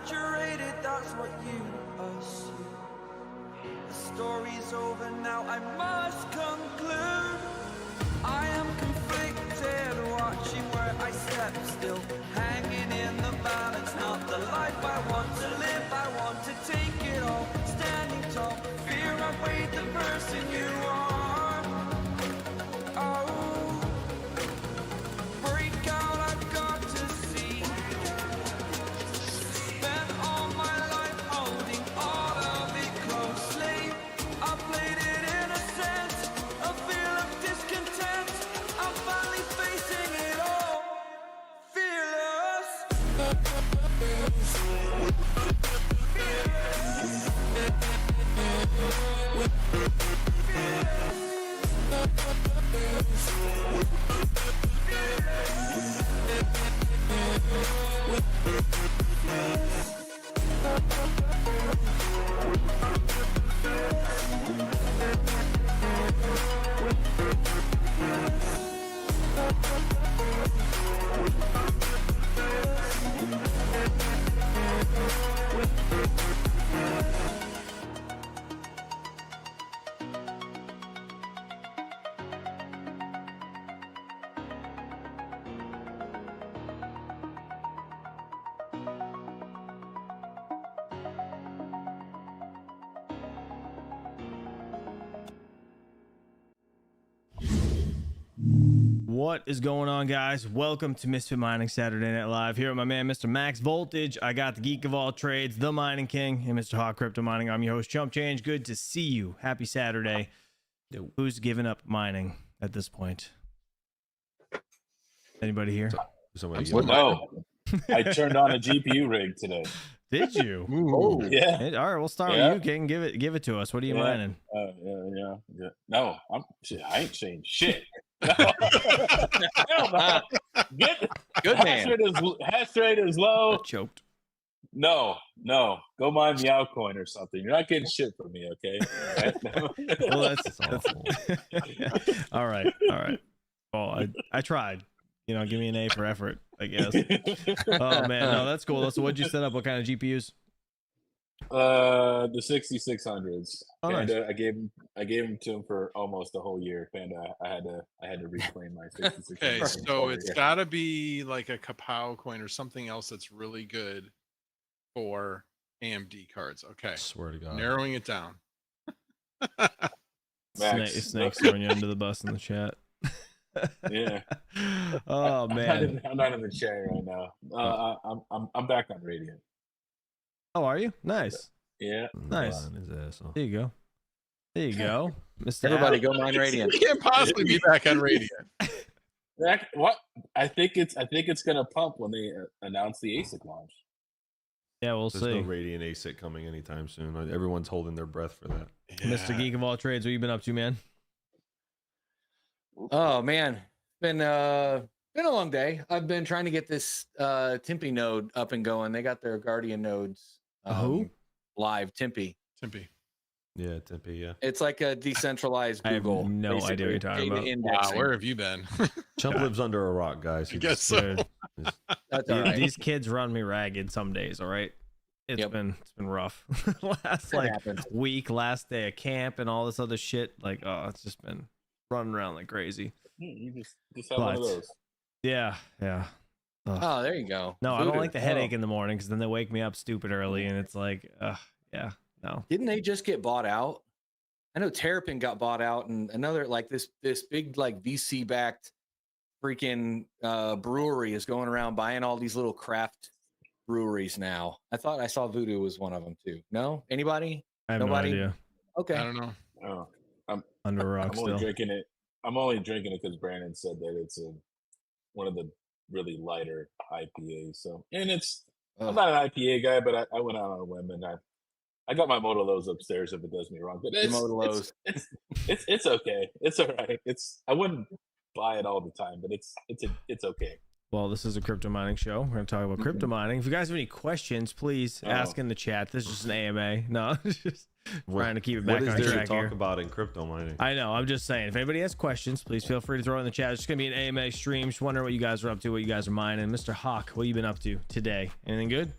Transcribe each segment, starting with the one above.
exaggerated, that's what you assume. The story's over now, I must conclude. I am conflicted, watching where I step still, hanging in the balance, not the life I want to live. I want to take it all, standing tall, fear I've weighed the person you are. Oh, break out, I've got to see. Spent all my life holding all of it closely. I played it innocent, a feel of discontent. I'm finally facing it all, fearless. What is going on, guys? Welcome to Misfit Mining Saturday Night Live. Here with my man, Mr. Max Voltage. I got the geek of all trades, the Mining King, and Mr. Hawk Crypto Mining. I'm your host, Chump Change. Good to see you. Happy Saturday. Who's giving up mining at this point? Anybody here? Somebody No, I turned on a GPU rig today. Did you? Oh, yeah. All right, we'll start with you, King. Give it to us. What are you mining? Yeah. No, I ain't saying shit. No. Hell no. Good man. Hash rate is low. I choked. No. Go mine Meowcoin or something. You're not getting shit from me, okay? Well, that's all right. Well, I tried. You know, give me an A for effort, I guess. Oh man, no, that's cool. So what'd you set up? What kind of GPUs? The 6600s. Oh, nice. I gave them to him for almost a whole year. Panda, I had to reclaim my 6600s. Okay, so it's got to be like a Kapow coin or something else that's really good for AMD cards. Okay, Swear to God. narrowing it down. Snake's throwing you under the bus in the chat. Yeah. Oh man. I'm not in the chat right now. I'm back on Radiant. Oh, are you? Nice. Yeah. Nice. There you go. Mr. Everybody Al. go mine Radiant. You can't possibly be back on Radiant. What? I think it's gonna pump when they announce the ASIC launch. Yeah, we'll There's see. no Radiant ASIC coming anytime soon. Everyone's holding their breath for that. Mr. Geek of all trades, what you been up to, man? Oh man, been a long day. I've been trying to get this Tempe node up and going. They got their Guardian nodes live. Tempe. Yeah, Tempe, yeah. It's like a decentralized I have Google. no idea what you're talking about. Wow, where have you been? Chump lives under a rock, guys. I guess so. That's all right. These kids run me ragged some days, all right? It's been rough. Last week, last day of camp and all this other shit. Like, oh, it's just been running around like crazy. You just have one of those. Yeah. Oh, there you go. No, I don't like the headache in the morning because then they wake me up stupid early, and it's like, no. Didn't they just get bought out? I know Terrapin got bought out, and another like this big like VC backed freaking brewery is going around buying all these little craft breweries now. I thought I saw Voodoo was one of them too. No, anybody? I have Nobody? no idea. Okay, I don't know. Oh, I'm Under a rock I'm only still. drinking it. I'm only drinking it because Brandon said that it's one of the really lighter IPAs. So, and I'm not an IPA guy, but I went out on a whim and I got my Modelo's upstairs if it does me wrong. But it's okay. It's all right. I wouldn't buy it all the time, but it's okay. Well, this is a crypto mining show. We're going to talk about crypto mining. If you guys have any questions, please ask in the chat. This is just an AMA. No, just trying to keep it back on track here. What is there to talk about in crypto mining? I know. I'm just saying. If anybody has questions, please feel free to throw it in the chat. It's just going to be an AMA stream. Just wondering what you guys are up to, what you guys are mining. Mr. Hawk, what you been up to today? Anything good?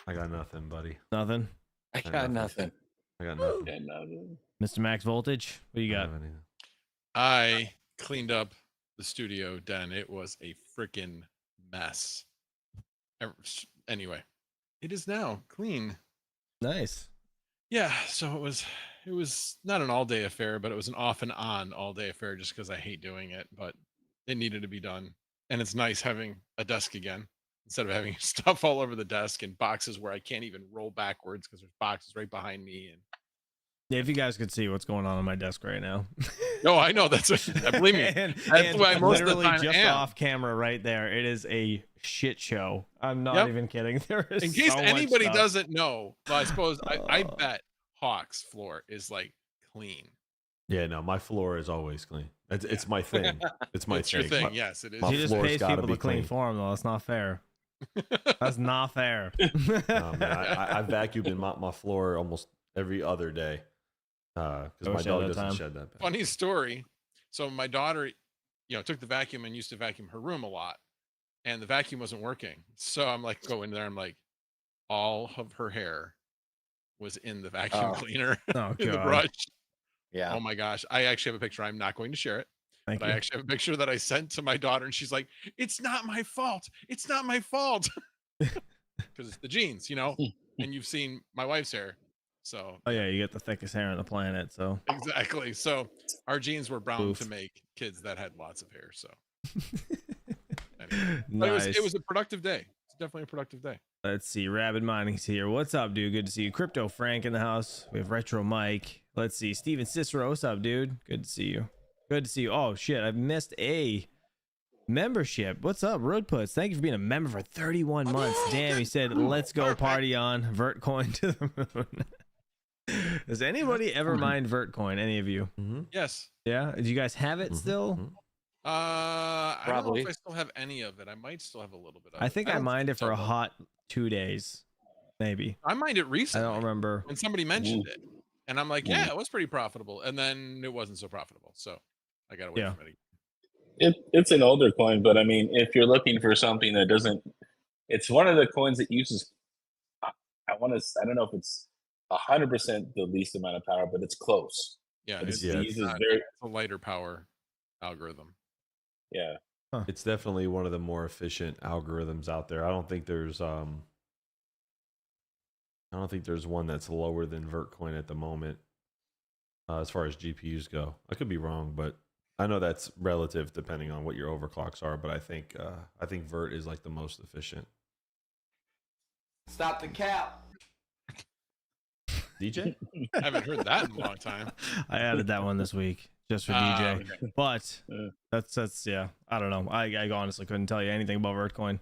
I got nothing, buddy. Nothing. I got nothing. I got nothing. Yeah, no, Mr. Max Voltage, what you I got? don't have anything. I cleaned up the studio den. It was a freaking mess. Anyway, it is now clean. Nice. Yeah, so it was not an all day affair, but it was an off and on all day affair just because I hate doing it, but it needed to be done. And it's nice having a desk again instead of having stuff all over the desk and boxes where I can't even roll backwards because there's boxes right behind me. And Yeah, if you guys could see what's going on my desk right now. no, I know that's believe me. and That's why most of the literally time just am. off camera right there. It is a shit show. I'm not Yep. even kidding. There is In case so much anybody stuff. doesn't know, well, I suppose I Oh. bet Hawk's floor is like clean. Yeah, no, my floor is always clean. It's my thing. It's my It's your thing. My- Yes, it is. my He just floor's pays gotta people be to clean clean. for him, though. That's not fair. That's not fair. No, man, I vacuum and mop my floor almost every other day because I my wish I had dog that doesn't time. shed that bad. Funny story. So my daughter, took the vacuum and used to vacuum her room a lot, and the vacuum wasn't working. So I'm like, go in there. I'm like, all of her hair was in the vacuum Oh. cleaner Oh, in the God. brush. Yeah. Oh my gosh! I actually have a picture. I'm not going to share it, Thank but you. I actually have a picture that I sent to my daughter, and she's like, "It's not my fault. It's not my fault." Because it's the genes, and you've seen my wife's hair. So Oh, yeah, you get the thickest hair on the planet, so. exactly. So our genes were bound Oof. to make kids that had lots of hair. So anyway. But Nice. it was a productive day. It's definitely a productive day. Let's see. Rabid Mining's here. What's up, dude? Good to see you. Crypto Frank in the house. We have Retro Mike. Let's see. Steven Cicero. What's up, dude? Good to see you. Good to see you. Oh, shit. I've missed a membership. What's up, Roadputs? Thank you for being a member for 31 months. Damn, he said, let's go party on Vertcoin to the moon. Does anybody ever mind Vertcoin? Any of you? Mm-hmm. Yes. Yeah? Do you guys have it still? I don't know Probably. if I still have any of it. I might still have a little bit of I it. think I don't mined it think for a so, though. hot 2 days. Maybe. I mined it I recently. don't remember. When somebody mentioned it, and I'm like, yeah, it was pretty profitable, and then it wasn't so profitable, so I gotta wait Yeah. for it again. it's an older coin, but I mean, if you're looking for something that doesn't, it's one of the coins that uses. I don't know if it's 100% the least amount of power, but it's close. Yeah, But it's, yeah, it it's uses not- very, it's a lighter power algorithm. yeah. It's definitely one of the more efficient algorithms out there. I don't think there's one that's lower than Vertcoin at the moment as far as GPUs go. I could be wrong, but I know that's relative depending on what your overclocks are. But I think Vert is like the most efficient. Stop the cap. DJ? I haven't heard that in a long time. I added that one this week just for Ah, DJ. okay. But Yeah. that's yeah. I don't know. I honestly couldn't tell you anything about Vertcoin.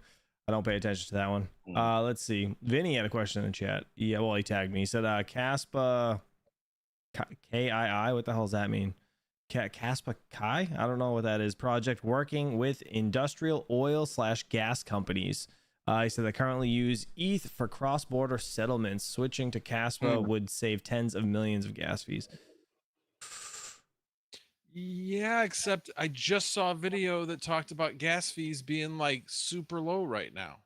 I don't pay attention to that one. Let's see. Vinny had a question in the chat. Yeah, well, he tagged me. He said, Caspa KII. What the hell does that mean? Caspa Kai? I don't know what that is. Project working with industrial oil / gas companies. He said they currently use ETH for cross-border settlements. Switching to Caspa would save tens of millions of gas fees. Yeah, except I just saw a video that talked about gas fees being like super low right now.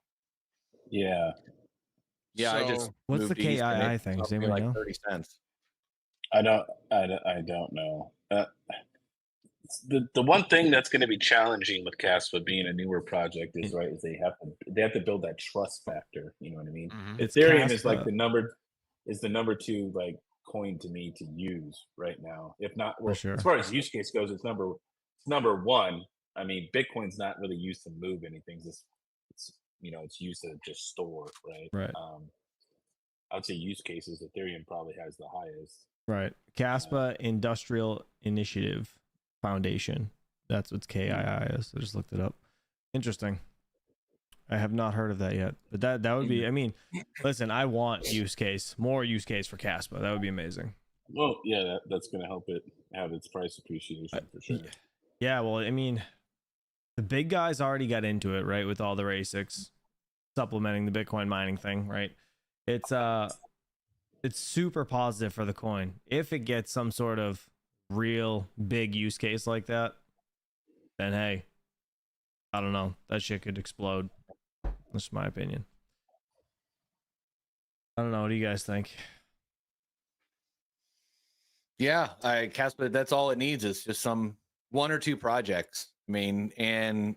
Yeah. Yeah, I just So- What's the moved east and KII it thing? cost Does me anybody like know? 30 cents. I don't know. The one thing that's going to be challenging with Caspa being a newer project is they have to build that trust factor. You know what I mean? Mhm. It's Ethereum is like Caspa. the number 2 like coin to me to use right now. If not, well, sure. as far as use case goes, it's number 1. I mean, Bitcoin's not really used to move anything. It's it's used to just store, right? Right. I'd say use cases, Ethereum probably has the highest. Right. Caspa Industrial Initiative Foundation. That's what KII is. I just looked it up. Interesting. I have not heard of that yet. But that would be, I mean, listen, I want more use case for Caspa. That would be amazing. Well, yeah, that's going to help it have its price appreciation for sure. Yeah, well, I mean, the big guys already got into it, right? With all their ASICs supplementing the Bitcoin mining thing, right? It's super positive for the coin. If it gets some sort of real big use case like that, then hey, I don't know. That shit could explode. That's my opinion. I don't know. What do you guys think? Yeah, Caspa, that's all it needs is just some 1 or 2 projects. I mean, and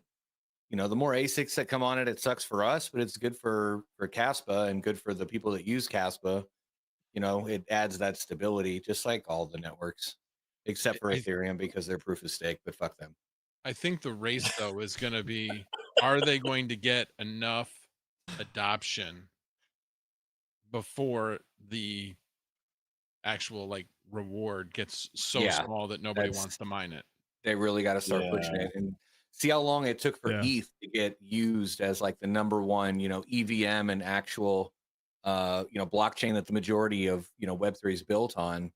the more ASICs that come on it, it sucks for us, but it's good for Caspa and good for the people that use Caspa. It adds that stability, just like all the networks, except for Ethereum because they're proof of stake. But fuck them. I think the race though is going to be: are they going to get enough adoption before the actual like reward gets so small that nobody wants to mine it? They really got to start pushing it and see how long it took for ETH to get used as like the number one, EVM and actual, blockchain that the majority of Web3 is built on.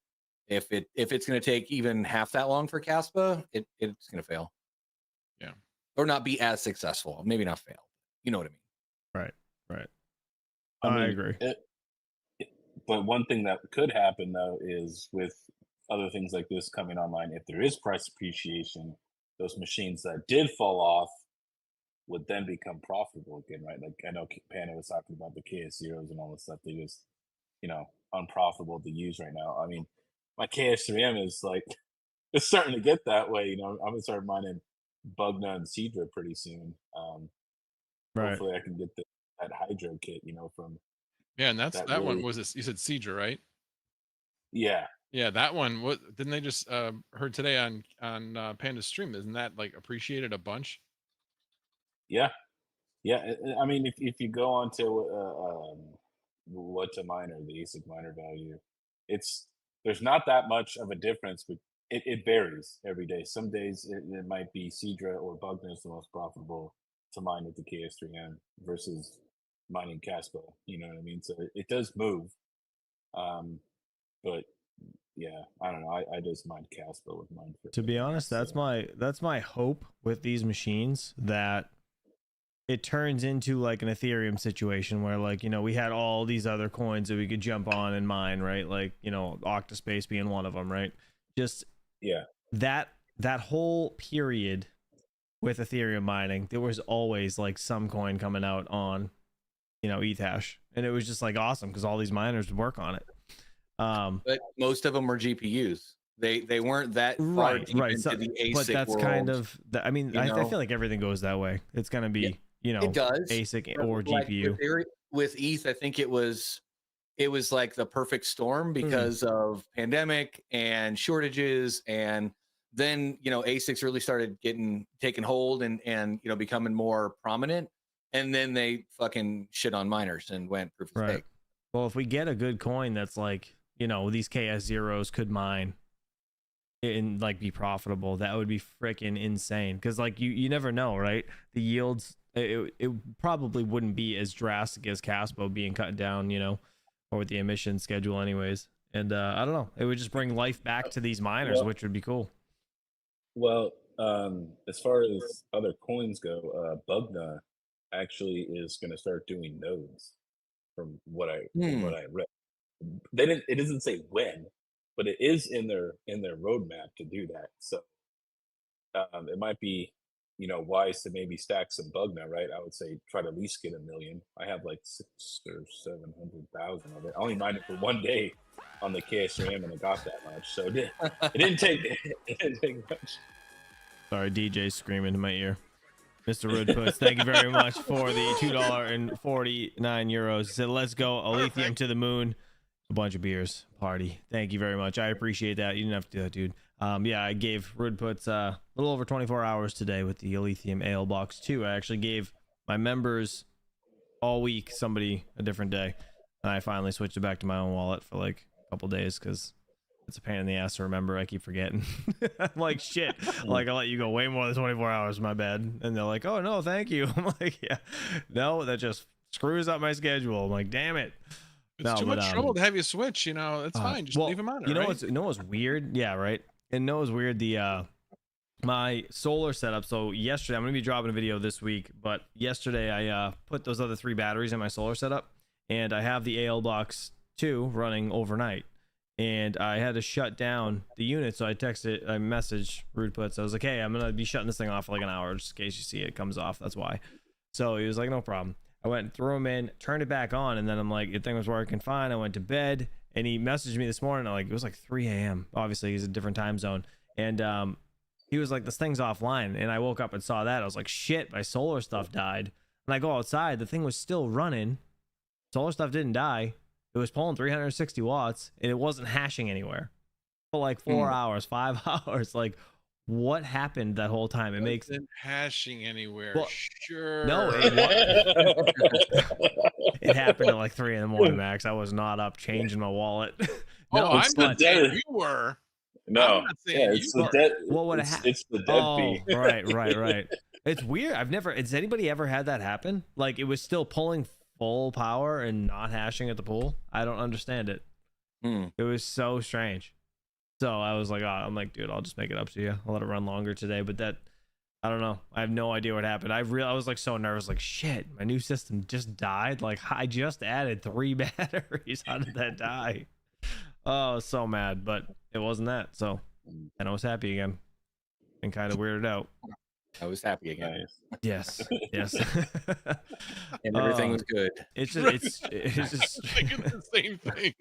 If it's going to take even half that long for Caspa, it's going to fail. Yeah, or not be as successful. Maybe not fail. You know what I mean? Right. I agree. But one thing that could happen though is with other things like this coming online, if there is price appreciation, those machines that did fall off would then become profitable again, right? Like I know Panda was talking about the KS0s and all this stuff. They just, unprofitable to use right now. I mean, my KS3M is like, it's starting to get that way. I'm gonna start mining Bugna and Cedra pretty soon. Right. Hopefully I can get that Hydro kit, from. Yeah, and that really, one was this. You said Cedra, right? Yeah. Yeah, that one. What didn't they just heard today on Panda's stream? Isn't that like appreciated a bunch? Yeah. I mean, if you go on to what to mine or the ASIC miner value, there's not that much of a difference, but it varies every day. Some days it might be Cedra or Bugna is the most profitable to mine with the KS3M versus mining Caspa. You know what I mean? So it does move. But yeah, I don't know. I just mine Caspa with mine. To be honest, that's my hope with these machines, that it turns into like an Ethereum situation where like, we had all these other coins that we could jump on and mine, right? Like, Octaspace being one of them, right? Just that whole period with Ethereum mining, there was always like some coin coming out on, Ethash, and it was just like awesome because all these miners would work on it. But most of them were GPUs. They weren't that far deep into the ASIC but that's world. Kind of I mean, I feel like everything goes that way. It's gonna be it does ASIC or like GPU. With ETH, I think it was like the perfect storm because of pandemic and shortages, and then ASICs really started taking hold and becoming more prominent, and then they fucking shit on miners and went proof of stake. Well, if we get a good coin that's like, these KS0s could mine and like be profitable, that would be freaking insane. Because like you never know, right? The yields, it probably wouldn't be as drastic as Caspo being cut down, or with the emission schedule anyways. And I don't know, it would just bring life back to these miners, which would be cool. Well, as far as other coins go, Bugna actually is going to start doing nodes. From what I read, it doesn't say when, but it is in their roadmap to do that. So it might be wise to maybe stack some Bugna, right? I would say try to at least get 1 million. I have like 600,000 or 700,000 of it. I only mined it for 1 day on the KSRM and it got that much, so it didn't take much. Sorry, DJ screaming in my ear. Mr. Rudpuss, thank you very much for the €2.49. He said, let's go, Aletheum to the moon. A bunch of beers, party. Thank you very much. I appreciate that. You didn't have to do that, dude. Yeah, I gave Rudpuss a little over 24 hours today with the Aletheum Ale Box 2. I actually gave my members all week somebody a different day. And I finally switched it back to my own wallet for like a couple days because it's a pain in the ass to remember. I keep forgetting. I'm like, shit. Like, I let you go way more than 24 hours. My bad. And they're like, oh, no, thank you. I'm like, yeah. No, that just screws up my schedule. I'm like, damn it. It's too much trouble to have you switch. It's fine. Just leave them on it. You know what's weird? Yeah, right. And know what's weird? My solar setup. So yesterday, I'm going to be dropping a video this week. But yesterday, I put those other 3 batteries in my solar setup. And I have the AL Box 2 running overnight. And I had to shut down the unit, so I messaged Rudputs. I was like, hey, I'm gonna be shutting this thing off for like an hour just in case you see it comes off. That's why. So he was like, no problem. I went and threw them in, turned it back on, and then I'm like, the thing was working fine. I went to bed, and he messaged me this morning. Like, it was like 3 a.m. Obviously, he's a different time zone, and he was like, this thing's offline. And I woke up and saw that. I was like, shit, my solar stuff died. And I go outside, the thing was still running. Solar stuff didn't die. It was pulling 360 watts, and it wasn't hashing anywhere for like 4 hours, 5 hours. Like, what happened that whole time? It makes Wasn't hashing anywhere. Well, Sure. no, it happened at like 3 in the morning, Max. I was not up changing my wallet. No, I'm the not saying dead. you were. No, I'm not saying yeah, you it's the were. dead. What would It's the dead fee. right. It's weird. I've never. Has anybody ever had that happen? Like, it was still pulling full power and not hashing at the pool. I don't understand it. It was so strange. So I was like, I'm like, dude, I'll just make it up to you. I'll let it run longer today. But that, I don't know. I have no idea what happened. I was like so nervous. Like, shit, my new system just died. Like, I just added 3 batteries. How did that die? Oh, I was so mad, but it wasn't that. So, and I was happy again, and kind of weirded out. I was happy again. Yes. And everything was good. It's just Thinking the same thing.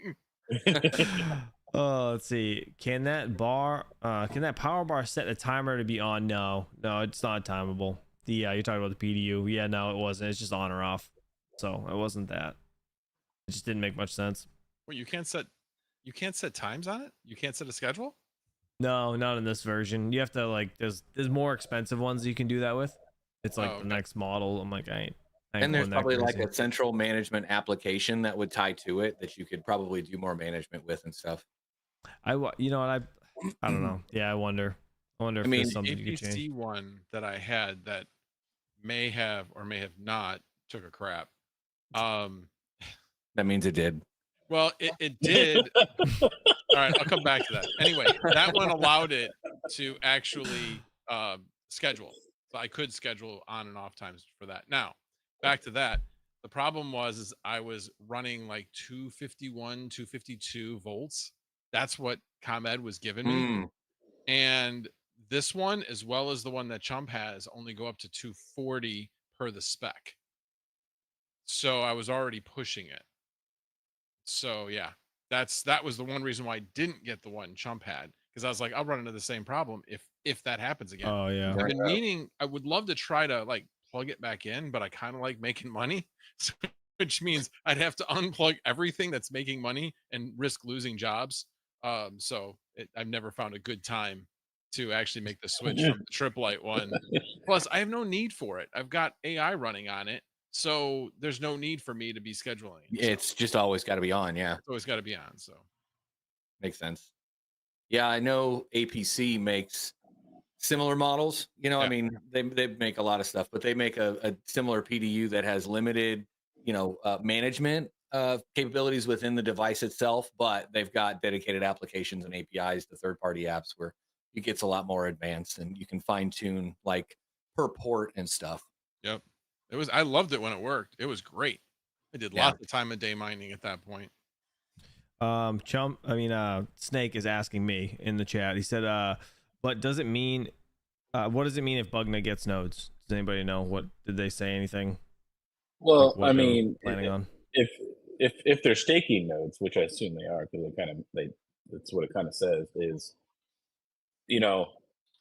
Oh, let's see. Can that power bar set a timer to be on? No, it's not timeable. You're talking about the PDU. Yeah, no, it wasn't. It's just on or off. So it wasn't that. It just didn't make much sense. Well, you can't set times on it? You can't set a schedule? No, not in this version. You have to, like, there's more expensive ones you can do that with. It's like the next model. I'm like, I ain't And there's going that probably like crazy. a central management application that would tie to it that you could probably do more management with and stuff. You know what, I don't know. Yeah, I wonder if there's something you could change. APC one that I had that may have or may have not took a crap. That means it did. Well, it did. All right, I'll come back to that. Anyway, that one allowed it to actually schedule. So I could schedule on and off times for that. Now, back to that. The problem was I was running like 251, 252 volts. That's what ComEd was giving me. And this one, as well as the one that Chump has, only go up to 240 per the spec. So I was already pushing it. So yeah, that was the one reason why I didn't get the one Chump had, because I was like, I'll run into the same problem if that happens again. Oh yeah. I've been meaning, I would love to try to like plug it back in, but I kind of like making money, which means I'd have to unplug everything that's making money and risk losing jobs. So I've never found a good time to actually make the switch from the Trip Light one. Plus, I have no need for it. I've got AI running on it, so there's no need for me to be scheduling. It's just always got to be on. Yeah, It's always got to be on. So makes sense. Yeah, I know APC makes similar models. You know, I mean, they make a lot of stuff, but they make a similar PDU that has limited, management capabilities within the device itself, but they've got dedicated applications and APIs to third-party apps where it gets a lot more advanced and you can fine-tune like per port and stuff. Yep. I loved it when it worked. It was great. I did lots of time of day mining at that point. Snake is asking me in the chat. He said, but does it mean, what does it mean if Bugna gets nodes? Does anybody know? What did they say? Anything? Well, Like I mean, planning on? if they're staking nodes, which I assume they are, because that's what it kind of says, is,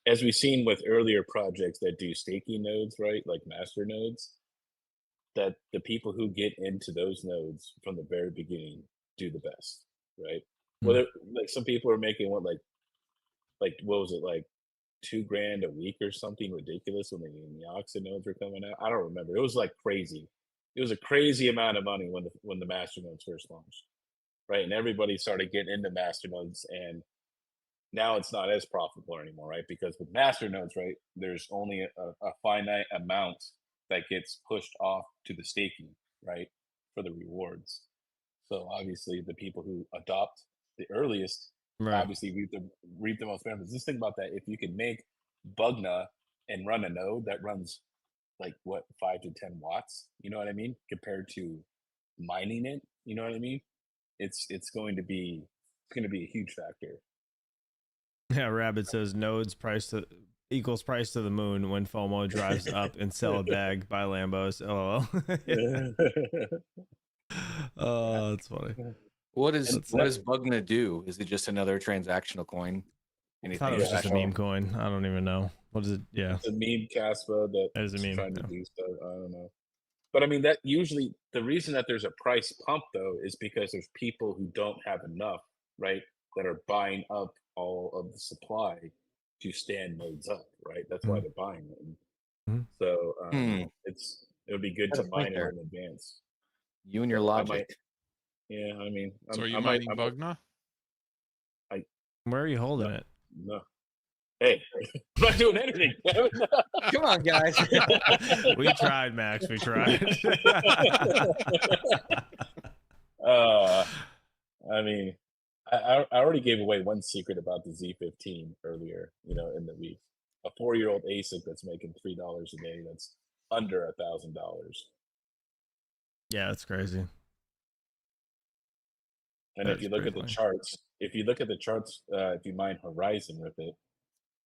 as we've seen with earlier projects that do staking nodes, right, like master nodes, that the people who get into those nodes from the very beginning do the best, right? Whether like some people are making what what was it, like $2,000 a week or something ridiculous when the Oxen nodes were coming out. I don't remember. It was like crazy. It was a crazy amount of money when the master nodes first launched, right? And everybody started getting into master nodes, and now it's not as profitable anymore, right? Because with master nodes, right, there's only a finite amount that gets pushed off to the staking, right, for the rewards. So obviously the people who adopt the earliest obviously reap the most benefits. Just think about that. If you can make Bugna and run a node that runs like 5 to 10 watts, you know what I mean, compared to mining it, you know what I mean, it's going to be a huge factor. Yeah, Rabbit says nodes priced equals price to the moon when FOMO drives up and sell a bag, buy Lambos. LOL. Oh, that's funny. What is And what is Bug gonna do? Is it just another transactional coin? I thought Anything it was just a special? meme coin. I don't even know. What is it? Yeah, It's a meme Caspa that is a that's meme. trying to Yeah. do stuff. I don't know. But I mean, that usually the reason that there's a price pump though is because there's people who don't have enough, right? That are buying up all of the supply to stand nodes up, right? That's why they're buying them. Mhm. So Hmm. it would be good Got to a point mine it there. in advance. You and your So I logic. might, yeah. I mean, So are you I might, mining Bugna? Where are you holding it? no. Hey, I'm not doing anything. Come on, guys. We tried, Max. We tried. I mean, I already gave away one secret about the Z15 earlier, in the week. A 4-year-old ASIC that's making $3 a day. That's under $1,000. Yeah, that's crazy. And That's if you look at pretty the funny. charts, if you mine Horizon with it,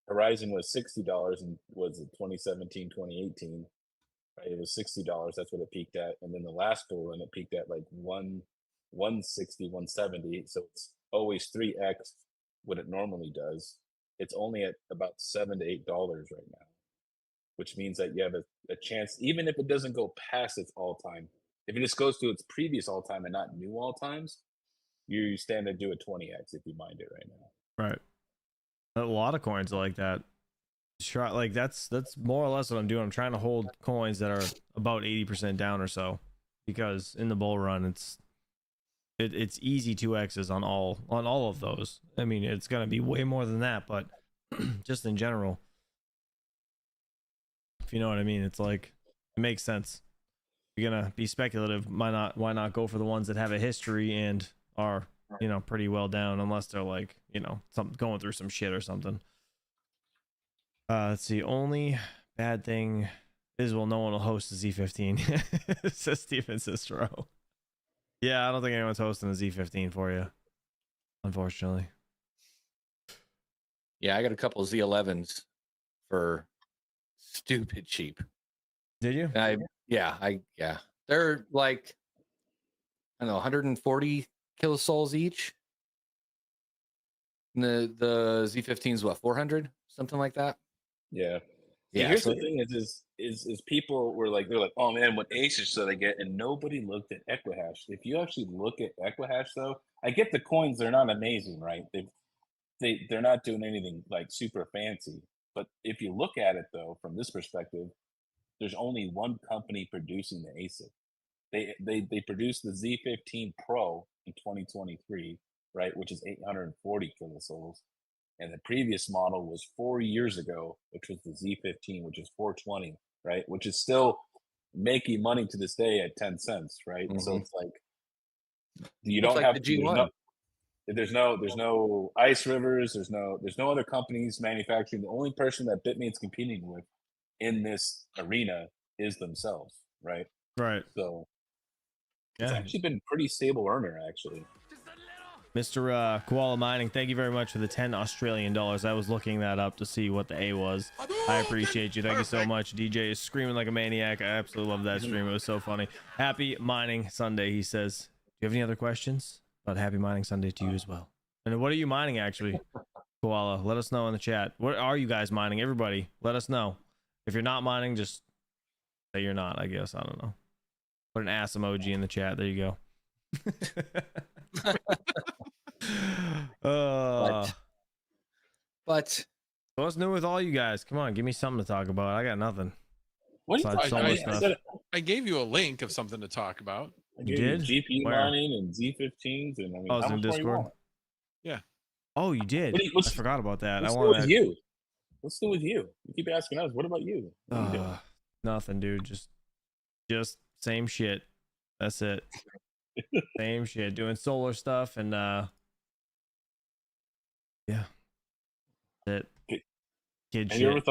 Horizon was $60 and was it 2017, 2018. Right? It was $60. That's what it peaked at. And then the last bull run, it peaked at like 160, 170. So it's always 3x what it normally does. It's only at about $7 to $8 right now, which means that you have a chance, even if it doesn't go past its all time, if it just goes to its previous all time and not new all times, you stand to do a 20x if you mind it right now. Right. A lot of coins are like that. Try like that's more or less what I'm doing. I'm trying to hold coins that are about 80% down or so, because in the bull run it's easy 2x's on all of those. I mean, it's gonna be way more than that, but just in general, if you know what I mean, it's like it makes sense. If you're gonna be speculative, why not go for the ones that have a history and are pretty well down, unless they're like some going through some shit or something. Let's see. Only bad thing is, well, no one will host the Z15. Says Steven Cicero. Yeah, I don't think anyone's hosting the Z15 for you, unfortunately. Yeah, I got a couple of Z11s for stupid cheap. Did you? Yeah. They're like, I don't know, 140 kilosouls each. And the Z15 is what, 400, something like that. Yeah. See, Yeah, here's so the thing is people were like, they're like, oh man, what ASICs do they get? And nobody looked at Equihash. If you actually look at Equihash though, I get the coins, they're not amazing, right? They're not doing anything like super fancy. But if you look at it though, from this perspective, there's only one company producing the ASIC. They produced the Z15 Pro in 2023, right, which is 840 kilosouls. And the previous model was 4 years ago, which was the Z15, which is 420, right? Which is still making money to this day at 10 cents, right? So Mhm. it's like you It's don't like have the G1. there's no Ice Rivers, there's no other companies manufacturing. The only person that Bitmain's competing with in this arena is themselves, right? Right. So it's Yeah. actually been pretty stable earner, actually. Mr. Koala Mining, thank you very much for the 10 Australian dollars. I was looking that up to see what the A was. I appreciate you. Thank you so much. DJ is screaming like a maniac. I absolutely love that stream. It was so funny. Happy Mining Sunday, he says. Do you have any other questions? But happy Mining Sunday to you as well. And what are you mining, actually, Koala? Let us know in the chat. What are you guys mining? Everybody, let us know. If you're not mining, just say you're not, I guess. I don't know. Put an ass emoji in the chat. There you go. But So what's new with all you guys? Come on, give me something to talk about. I got nothing. What Besides I- solar I stuff. said, I gave you a link of something to talk about. I You gave you did? GPU Where? mining and Z15s, and I mean, Oh, it's how in much more you Discord. want? Oh, you did. What's I forgot about that. I What's new with want you? What's new with you? You keep asking us. What about you? What are you doing? nothing, dude. Just same shit. That's it. Same shit. Doing solar stuff and yeah. That's it. Okay. Kid Have you ever shit.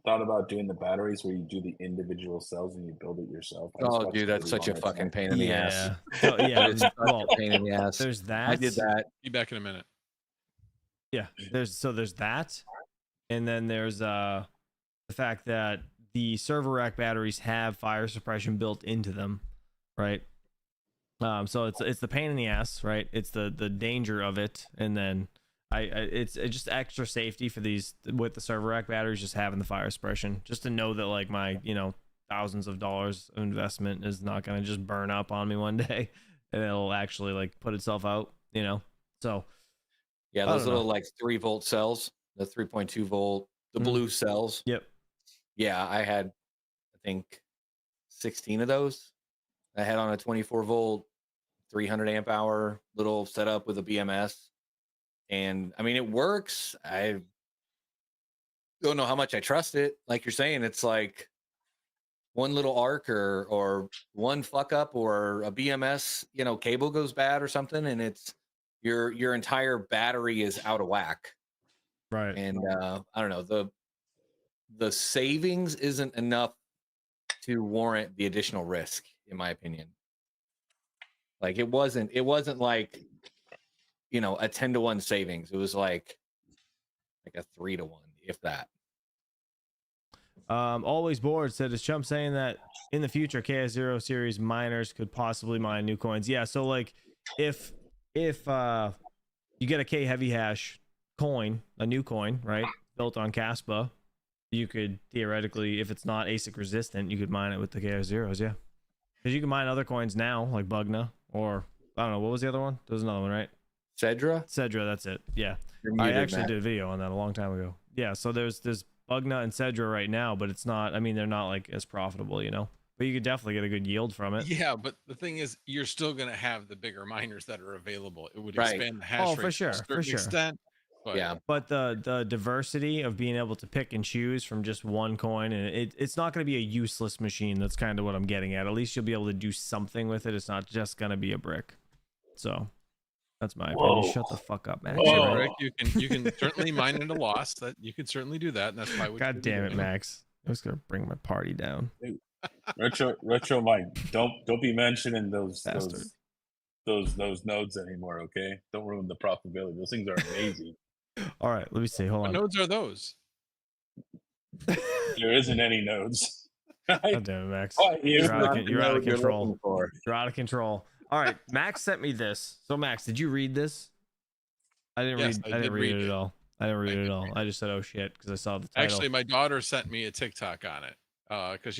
thought about doing the batteries where you do the individual cells and you build it yourself? I just oh, watched dude, that's video such a on it fucking tonight. pain in the ass. Yeah. So, yeah. It's such Well, a pain in the ass. there's that. I did that. Be back in a minute. Yeah. There's that. and then there's the fact that the server rack batteries have fire suppression built into them, right? So it's the pain in the ass, right? It's the danger of it, and then it's just extra safety for these with the server rack batteries, just having the fire suppression, just to know that like my thousands of dollars of investment is not gonna just burn up on me one day, and it'll actually like put itself out, So Yeah, I those don't know. little like 3-volt cells, the 3.2 volt, the blue cells. Yep. Yeah, I had, I think, 16 of those. I had on a 24 volt, 300 amp hour little setup with a BMS. And I mean, it works. I don't know how much I trust it. Like you're saying, it's like one little arc or one fuck up or a BMS, cable goes bad or something, and it's your entire battery is out of whack. Right. And I don't know, the savings isn't enough to warrant the additional risk, in my opinion. Like it wasn't like a 10-to-1 savings. It was like a 3-to-1, if that. Always bored said, is Chump saying that in the future KS0 series miners could possibly mine new coins? Yeah, so like if you get a K heavy hash coin, a new coin, right, built on Caspa, you could theoretically, if it's not ASIC resistant, you could mine it with the KS0s, yeah. Because you can mine other coins now, like Bugna, or I don't know, what was the other one? There was another one, right? Cedra, that's it. Yeah. You're I muted, actually Matt. did a video on that a long time ago. Yeah, so there's Bugna and Cedra right now, but it's not, I mean, they're not like as profitable, but you could definitely get a good yield from it. Yeah, but the thing is, you're still going to have the bigger miners that are available. It would Right. expand the hash Oh, rate for sure, to a for certain sure. extent. But Yeah. But the diversity of being able to pick and choose from just one coin, and it's not going to be a useless machine. That's kind of what I'm getting at. At least you'll be able to do something with it. It's not just going to be a brick. So that's my opinion. Shut the fuck up, Max. yeah, Whoa. Rick, you can certainly mine at a loss. That you can certainly do that, and that's why. God damn it, Max. I was going to bring my party down. Retro Mike, don't be mentioning Bastard. those nodes anymore, okay? Don't ruin the profitability. Those things are amazing. All right, let me see. Hold What on. nodes are those? There isn't any nodes. God damn it, Max. Fight you. You're out of You're control. looking for. You're out of control. All right, Max sent me this. So Max, did you read this? I didn't Yes, read. I I didn't did read read it it. at all. I didn't read I it at did all. read I just said, "Oh shit," because I saw the title. Actually, my daughter sent me a TikTok on it. Because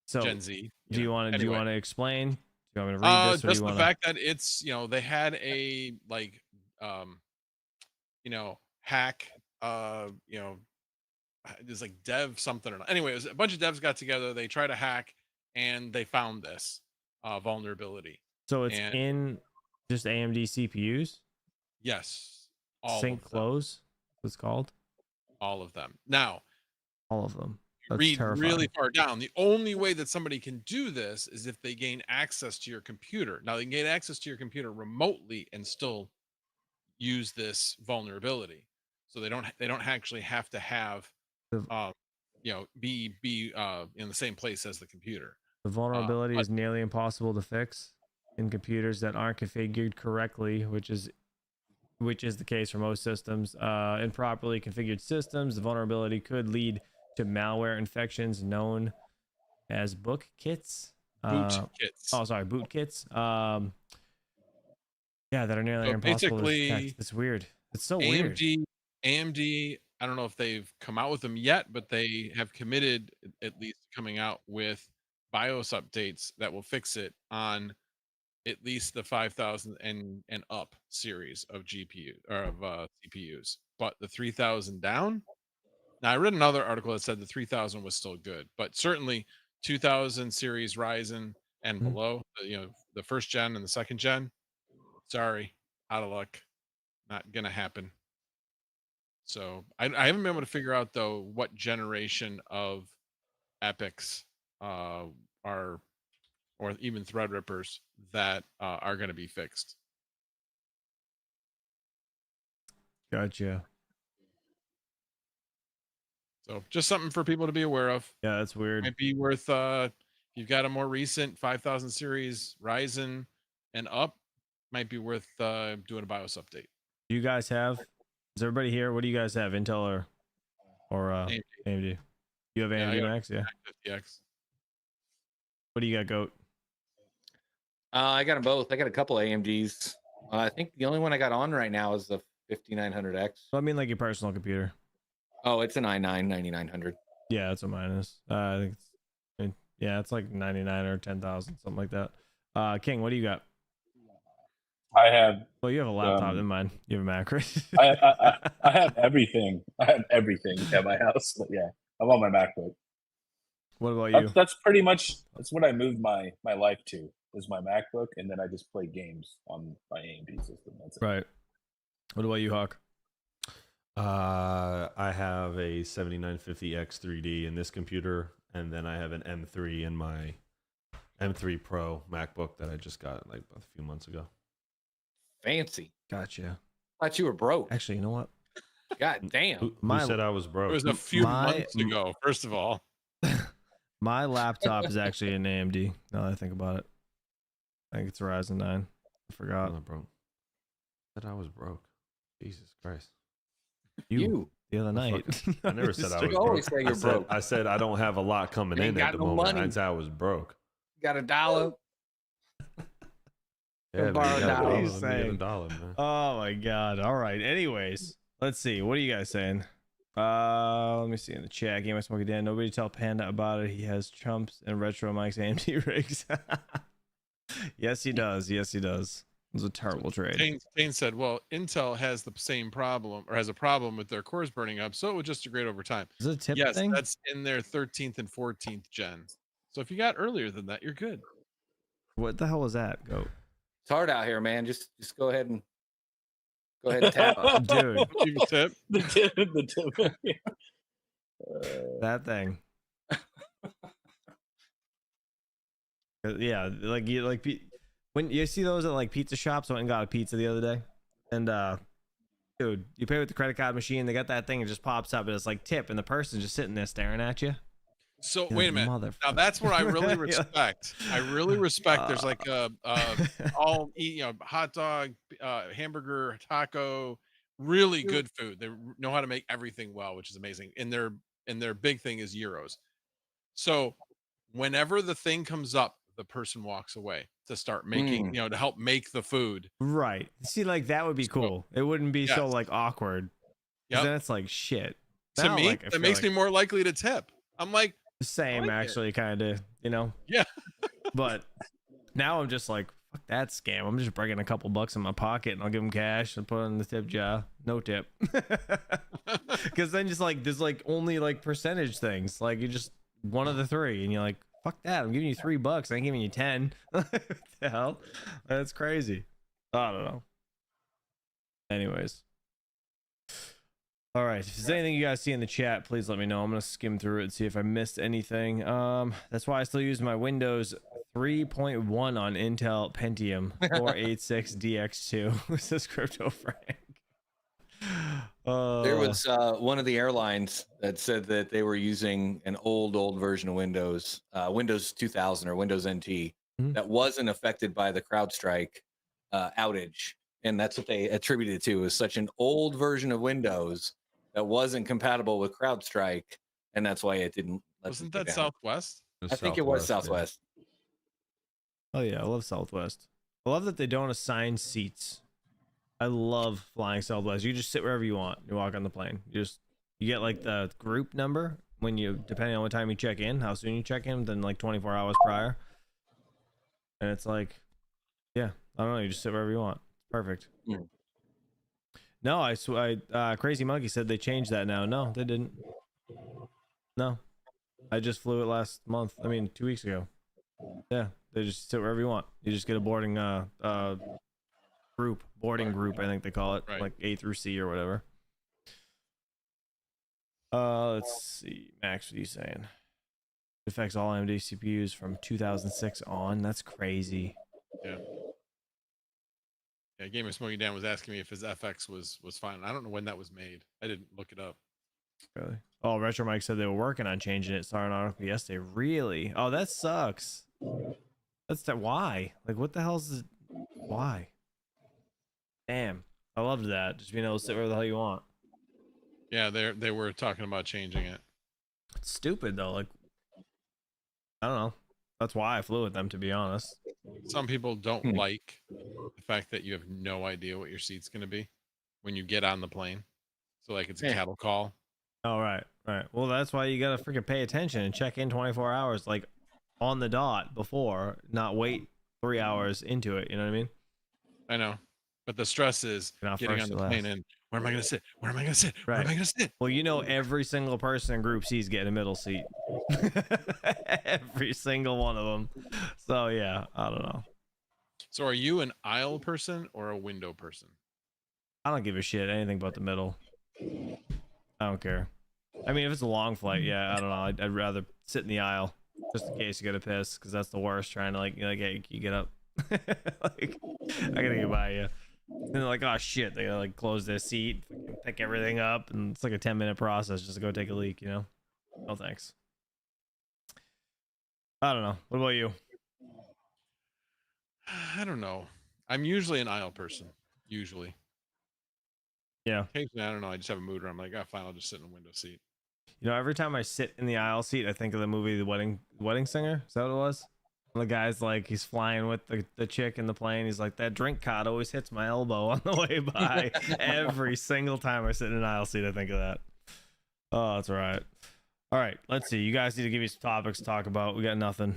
So Gen Z. do you want to Anyway. explain? Do you want me to read this? Or do Just you the want fact that it's they had a like hack there's like dev something or not. Anyway, it was a bunch of devs got together, they tried to hack, and they found this vulnerability. So it's and- in just AMD CPUs. Yes, all Sync of them. close. What's called? All of them. Now, All of them. That's read terrifying. really far down. The only way that somebody can do this is if they gain access to your computer. Now, they can gain access to your computer remotely and still use this vulnerability. So they don't actually have to have The- be in the same place as the computer. The vulnerability but- is nearly impossible to fix in computers that aren't configured correctly, which is the case for most systems. In properly configured systems, the vulnerability could lead to malware infections known as boot kits. Bootkits. Bootkits. Yeah, that are nearly So impossible to basically, detect. It's weird. It's so weird. AMD, I don't know if they've come out with them yet, but they have committed at least coming out with BIOS updates that will fix it on at least the 5,000 and up series of GPU or of CPUs. But the 3,000 down. Now I read another article that said the 3,000 was still good, but certainly 2,000 series Ryzen and Mhm. below, the first gen and the second gen. Sorry, out of luck. Not gonna happen. So I haven't been able to figure out though what generation of epics are, or even Threadrippers that are going to be fixed. Gotcha. So just something for people to be aware of. Yeah, that's weird. Might be worth if you've got a more recent 5,000 series Ryzen and up, might be worth doing a BIOS update. Do you guys have? Is everybody here? What do you guys have? Intel or or AMD. AMD? You have Yeah, I AMD got a Max, yeah. 50X. What do you got, Goat? I got them both. I got a couple AMDs. I think the only one I got on right now is the 5900X. I mean, like your personal computer. Oh, it's an i9 9900. Yeah, that's what mine is. I think yeah, it's like 99 or 10,000, something like that. King, what do you got? I have Well, you have a laptop than mine. You have a Mac, right? I have everything. I have everything at my house. But yeah, I'm on my MacBook. What about you? That's pretty much that's what I moved my life to, is my MacBook, and then I just play games on my AMD system. That's it. Right. What about you, Hawk? I have a 7950X 3D in this computer, and then I have an M3 in my M3 Pro MacBook that I just got like a few months ago. Fancy. Gotcha. Thought you were broke. Actually, you know what? God damn. Who My- said I was It broke? was a few months ago. First of all, My laptop is actually an AMD. Now that I think about it, I think it's a Ryzen 9. I forgot. I'm not broke. Said I was broke. Jesus Christ. You. The other night. I never said I was You always broke. say you're broke. I said I don't have a lot coming You ain't in at got the no moment. money. I said I was broke. Got $1. Yeah, borrow man, you gotta $1. borrow He's me saying. $1, man. Oh my god. All right. Anyways, let's see. What are you guys saying? Let me see in the chat. Game of Smoky Dan. Nobody tell Panda about it. He has chumps and retro mics AMD rigs. Yes, he does. Yes, he does. It was a terrible trade. Dane said, "Well, Intel has the same problem, or has a problem with their cores burning up, so it would just degrade over time." Is it a tip Yes, thing? that's in their 13th and 14th gen. So if you got earlier than that, you're good. What the hell was that, Goat? It's hard out here, man. Just go ahead and tap. Dude, I'll give you a tip. the tip. that thing. Yeah, like you like when you see those at like pizza shops. I went and got a pizza the other day, and dude, you pay with the credit card machine. They got that thing. It just pops up, and it's like tip, and the person's just sitting there staring at you. So You're wait like, a minute. "Motherfucker." Now that's what I really respect. I really respect. There's like a all hot dog, hamburger, taco, really good food. They know how to make everything well, which is amazing. And their big thing is gyros. So whenever the thing comes up, the person walks away to start making, to help make the food. Right. See, like that would be So, cool. It wouldn't be so yes. like awkward. Yep. Then it's like shit. To Now, me, like, I that feel makes like me more likely to tip. I'm like, the same, like it. actually, kind of. yeah. But now I'm just like, fuck that scam. I'm just bringing a couple bucks in my pocket and I'll give them cash and put it in the tip jar. No tip. Because then just like there's like only like percentage things. Like you just one of the three, and you're like, fuck that. I'm giving you $3. I ain't giving you 10. What the hell? That's crazy. I don't know. Anyways. All right. If there's anything you guys see in the chat, please let me know. I'm gonna skim through it and see if I missed anything. That's why I still use my Windows 3.1 on Intel Pentium 486 DX2. Says Crypto Frank. There was one of the airlines that said that they were using an old version of Windows, Windows 2000 or Windows NT, that wasn't affected by the CrowdStrike outage, and that's what they attributed it to. Is such an old version of Windows that wasn't compatible with CrowdStrike, and that's why it didn't. Wasn't that Southwest? I think it was yeah. Southwest. Oh yeah, I love Southwest. I love that they don't assign seats. I love flying Southwest. You just sit wherever you want. You walk on the plane. You get like the group number when you, depending on what time you check in, how soon you check in, then like 24 hours prior. And it's like, yeah, I don't know. You just sit wherever you want. Perfect. Mm. No, Crazy Monkey said they changed that now. No, they didn't. No, I just flew it last month. I mean, 2 weeks ago. Yeah, they just sit wherever you want. You just get a boarding boarding group, I think they call it, Right. like A through C or whatever. Let's see, Max, what are you saying? It affects all AMD CPUs from 2006 on. That's crazy. Yeah, Gamer Smoking Dan was asking me if his FX was fine. I don't know when that was made. I didn't look it up. Really? Oh, Retro Mike said they were working on changing it. Saw an article yesterday. Really? Oh, that sucks. Why? Like, what the hell's this? Why? Damn. I loved that. Just being able to sit wherever the hell you want. Yeah, they were talking about changing it. It's stupid though. Like, I don't know. That's why I flew with them, to be honest. Some people don't Hmm. like the fact that you have no idea what your seat's going to be when you get on the plane. So like it's a Yeah. cattle call. Oh, right. Well, that's why you gotta freaking pay attention and check in 24 hours, like on the dot before, not wait 3 hours into it. You know what I mean? I know, but the stress is You're not getting first on or the plane last. and where am I going to sit? Where am I going to sit? Where am Right. I going to sit? Well, you know, every single person in Group C is getting a middle seat. Every single one of them. So yeah, I don't know. So are you an aisle person or a window person? I don't give a shit anything but the middle. I don't care. I mean, if it's a long flight, yeah, I don't know. I'd rather sit in the aisle just in case you get a piss, because that's the worst. Trying to like, hey, you get up. Like, I gotta get by you. And they're like, oh shit, they gotta like close their seat, fucking pick everything up, and it's like a 10-minute process just to go take a leak. You know? No thanks. I don't know. What about you? I don't know. I'm usually an aisle person. Usually. Yeah. Occasionally, I don't know. I just have a mood where I'm like, oh, fine, I'll just sit in a window seat. You know, every time I sit in the aisle seat, I think of the movie The Wedding Singer. Is that what it was? The guy's like, he's flying with the chick in the plane. He's like, that drink cod always hits my elbow on the way by. Every single time I sit in an aisle seat, I think of that. Oh, that's all right. All right, let's see. You guys need to give me some topics to talk about. We got nothing.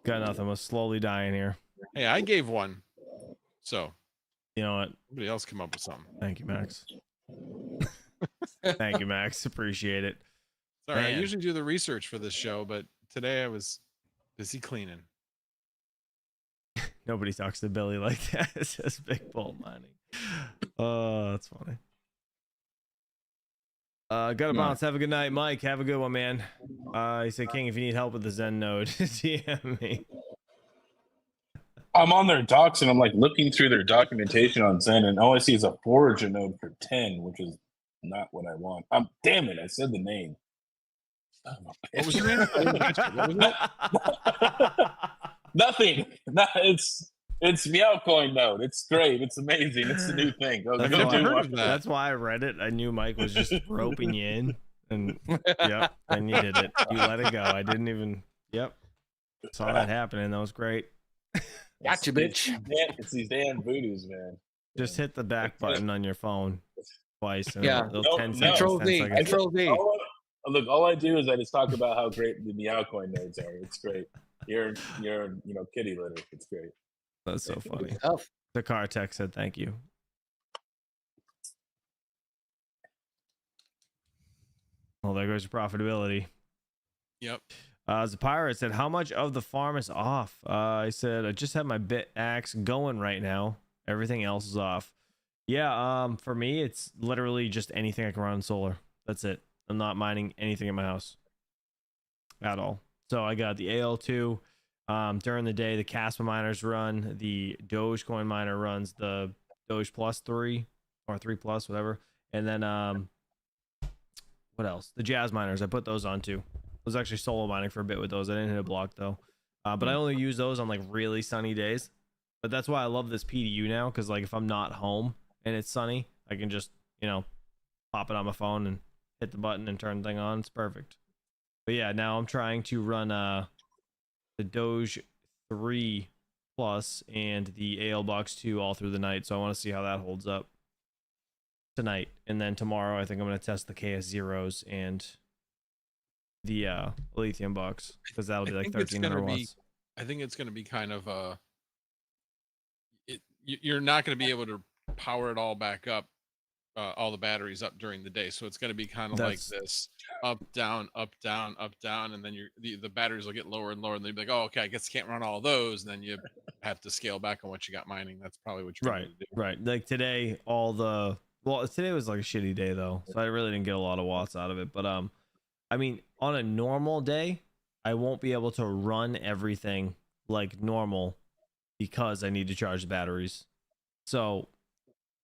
We're slowly dying here. Hey, I gave one. So You know what? somebody else come up with something. Thank you, Max. Thank you, Max. Appreciate it. Sorry, I Man. usually do the research for this show, but today I was busy cleaning. Nobody talks to Billy like that. It's just big bolt mining. Oh, that's funny. Gotta bounce. Have a good night, Mike. Have a good one, man. He said, King, if you need help with the Zen node, DM me. I'm on their docs and I'm like looking through their documentation on Zen, and all I see is a Forager node for 10, which is not what I want. Damn it, I said the name. What was your name? I didn't catch it. What was it? Nothing. No, it's Meowcoin node. It's great. It's amazing. It's the new thing. Go, That's, go why, never do heard one. of that. that's why I read it. I knew Mike was just roping you in. And yep, then you did it. You let it go. I didn't even. Yep. Saw that happening. That was great. Gotcha, bitch. It's these damn voodoos, man. Just hit the back button on your phone twice. And Yeah. it'll No, 10 no. seconds, Control 10 V. seconds. Control V. Look, all I do is I just talk about how great the Meowcoin nodes are. It's great. You're kitty litter. It's great. That's so funny. Tough. The car tech said thank you. Well, there goes your profitability. Yep. The pirate said, how much of the farm is off? I said, I just have my bit axe going right now. Everything else is off. Yeah, for me, it's literally just anything I can run on solar. That's it. I'm not mining anything in my house at all. So I got the AL2. During the day, the Caspa miners run. The Dogecoin miner runs the Doge Plus 3 or 3 Plus, whatever. And then, what else? The Jazz miners. I put those on too. I was actually solo mining for a bit with those. I didn't hit a block though. But I only use those on like really sunny days. But that's why I love this PDU now, because like if I'm not home and it's sunny, I can just, pop it on my phone and hit the button and turn the thing on. It's perfect. But yeah, now I'm trying to run the Doge 3 Plus and the AL Box 2 all through the night. So I want to see how that holds up tonight. And then tomorrow I think I'm going to test the KS Zeros and the lithium box, because that'll be like 1300 watts. I think it's going to be kind of you're not going to be able to power it all back up, all the batteries up during the day. So it's going to be kind of like this up, down, and then the batteries will get lower and lower, and they'll be like, oh, okay, I guess I can't run all those, and then you have to scale back on what you got mining. That's probably what you're going to do. Right. Like today, today was like a shitty day though, so I really didn't get a lot of watts out of it. But I mean, on a normal day, I won't be able to run everything like normal because I need to charge the batteries. So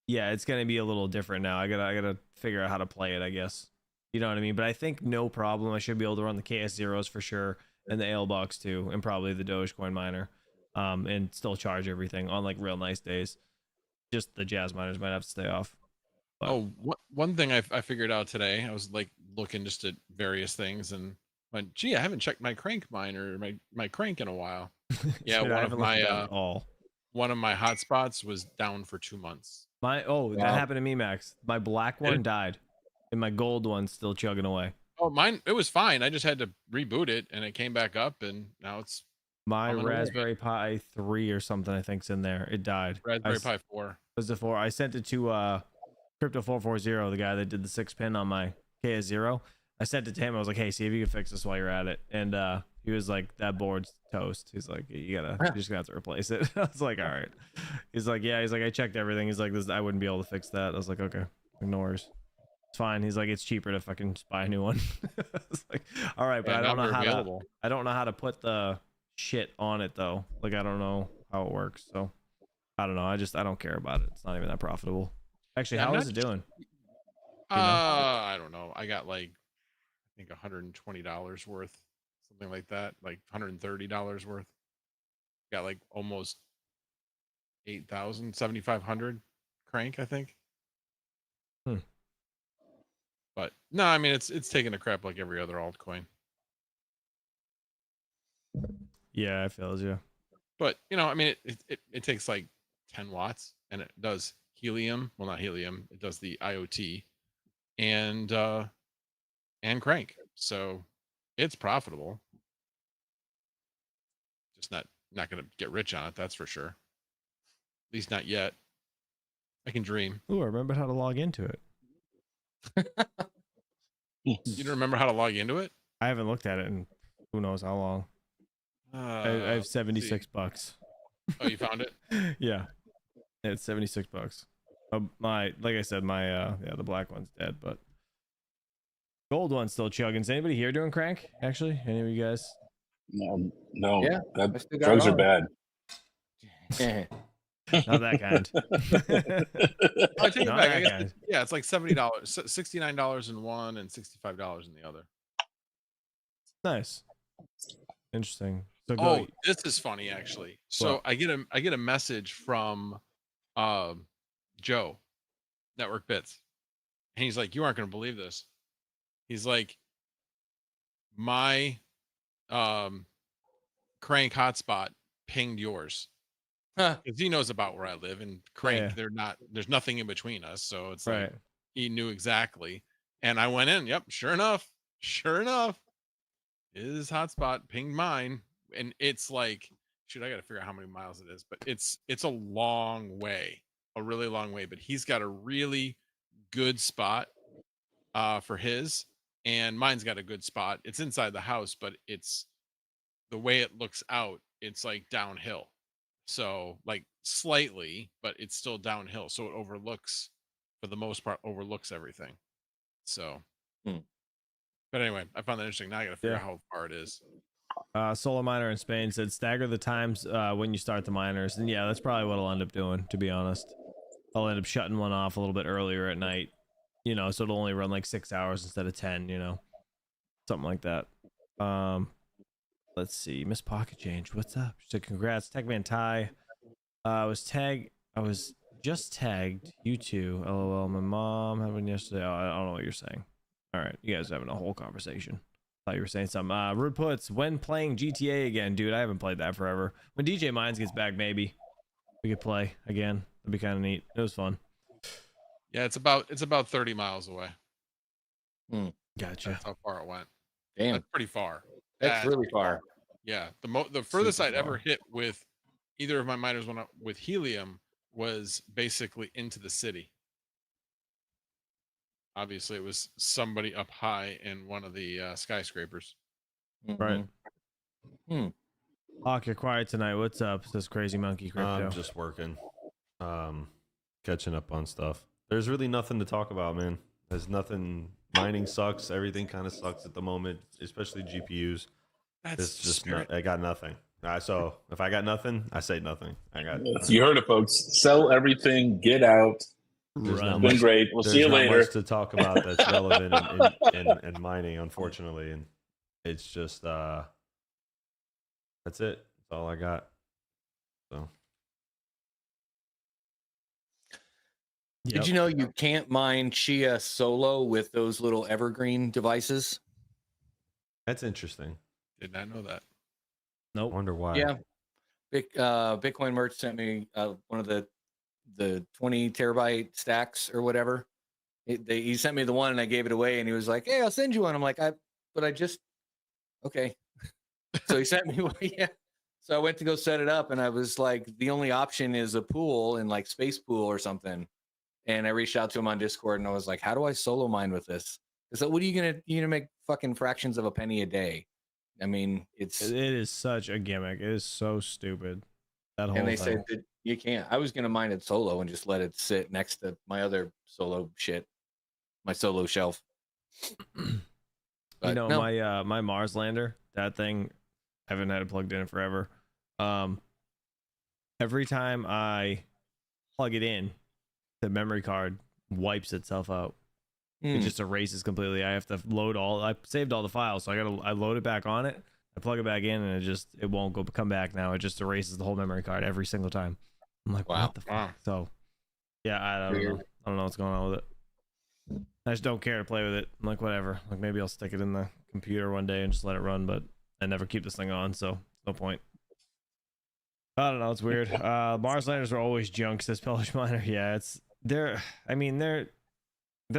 yeah, it's gonna be a little different now. I gotta figure out how to play it, I guess. You know what I mean? But I think no problem. I should be able to run the KS Zeros for sure, and the AL Box too, and probably the Dogecoin miner, and still charge everything on like real nice days. Just the Jazz miners might have to stay off. But Oh, one thing I figured out today, I was like looking just at various things and went, gee, I haven't checked my crank miner, my crank in a while. Yeah, dude, I haven't looked at that at all. one of my hotspots was down for 2 months. That Wow. happened to me, Max. My black Did it? one died, and my gold one's still chugging away. Oh, mine, it was fine. I just had to reboot it and it came back up and now it's My humming away. Raspberry Pi 3 or something, I think's in there. It died. Raspberry Pi 4. Was the 4? I sent it to Crypto 440, the guy that did the 6-pin on my KS0. I sent it to him. I was like, hey, see if you can fix this while you're at it. And he was like, that board's toast. He's like, you're just gonna have to replace it. I was like, all right. He's like, yeah. He's like, I checked everything. He's like, I wouldn't be able to fix that. I was like, okay, no worries. It's fine. He's like, it's cheaper to fucking just buy a new one. I was like, all right, but Yeah, I don't now know they're how available. I don't know how to put the shit on it though. Like, I don't know how it works. So I don't know. I don't care about it. It's not even that profitable. Actually, Yeah, how I'm is not it doing? I don't know. I got like, I think $120 worth, something like that, like $130 worth. Got like almost 8,000, 7,500 crank, I think. Hmm. But no, I mean it's taking a crap like every other altcoin. Yeah, I feels you. But you know, I mean it takes like 10 watts and it does helium. Well, not helium. It does the IoT and crank. So it's profitable. Just not gonna get rich on it, that's for sure. At least not yet. I can dream. Ooh, I remembered how to log into it. You don't remember how to log into it? I haven't looked at it in who knows how long. I have Let's see. 76 bucks. Oh, you found it? Yeah, it's 76 bucks. Like I said, the black one's dead, but gold one's still chugging. Is anybody here doing crank? Actually, any of you guys? No, Yeah, I that still got drugs are mine. bad. Not that kind. I take it Not back. that I guess kind. yeah, it's like $70, $69 in one and $65 in the other. Nice. Interesting. So go. Oh, this is funny actually. So What? I get a message from Joe, Network Bits. And he's like, you aren't gonna believe this. He's like, my crank hotspot pinged yours. Huh. Because he knows about where I live and crank, there's nothing in between us. So it's Right. like he knew exactly. And I went in, yep, sure enough, his hotspot pinged mine. And it's like, shoot, I gotta figure out how many miles it is, but it's a long way, a really long way. But he's got a really good spot for his, and mine's got a good spot. It's inside the house, but it's the way it looks out, it's like downhill. So like slightly, but it's still downhill. So it overlooks, for the most part, overlooks everything. So but anyway, I found that interesting. Now I gotta figure out how far it is. Solar Miner in Spain said stagger the times when you start the miners. And yeah, that's probably what I'll end up doing, to be honest. I'll end up shutting one off a little bit earlier at night, you know, so it'll only run like 6 hours instead of 10, you know, something like that. Let's see, Miss Pocket Change, what's up? She said congrats, Techman Ty. I was just tagged, you two, lol. My mom had one yesterday. Oh, I don't know what you're saying. All right, you guys are having a whole conversation. Thought you were saying something. Rude Puts, when playing GTA again, dude? I haven't played that forever. When DJ Mines gets back, maybe we could play again. That'd be kind of neat. It was fun. Yeah, it's about 30 miles away. Gotcha. That's how far it went. Damn, That's pretty far. that's really far. Yeah, the furthest Super I'd ever far. hit with either of my miners with helium was basically into the city. Obviously, it was somebody up high in one of the skyscrapers. Right. Hawk, you're quiet tonight. What's up? Says Crazy Monkey Crypto. I'm just working, catching up on stuff. There's really nothing to talk about, man. There's nothing. Mining sucks. Everything kind of sucks at the moment, especially GPUs. That's It's just spirit. I got nothing. So if I got nothing, I say nothing. I got. You heard it, folks. Sell everything. Get out. There's not It's been much. great. We'll There's see you not later. much to talk about that's relevant in mining, unfortunately, and it's just that's it. That's all I got. So Did you know you can't mine Chia solo with those little evergreen devices? That's interesting. Did not know that. I Nope. wonder why. Yeah. Bitcoin Merch sent me one of the 20 terabyte stacks or whatever. He sent me the one and I gave it away and he was like, "Hey, I'll send you one." I'm like, okay. So he sent me one. Yeah. So I went to go set it up and I was like, the only option is a pool and like Space Pool or something. And I reached out to him on Discord and I was like, how do I solo mine with this? So what are you gonna make fucking fractions of a penny a day? I mean, It is such a gimmick. It is so stupid. That whole and they thing. said that you can't. I was gonna mine it solo and just let it sit next to my other solo shit, my solo shelf. You know, no. my Mars lander, that thing, I haven't had it plugged in forever. Every time I plug it in, the memory card wipes itself out. It just erases completely. I have to I saved all the files, so I load it back on it. I plug it back in, and it won't come back now. It just erases the whole memory card every single time. I'm like, wow. What the fuck? So, yeah, I don't know. I don't know what's going on with it. I just don't care to play with it. I'm like, whatever. Like, maybe I'll stick it in the computer one day and just let it run, but I never keep this thing on, so no point. I don't know. It's weird. Mars landers are always junk, says Polish Miner. Yeah, they're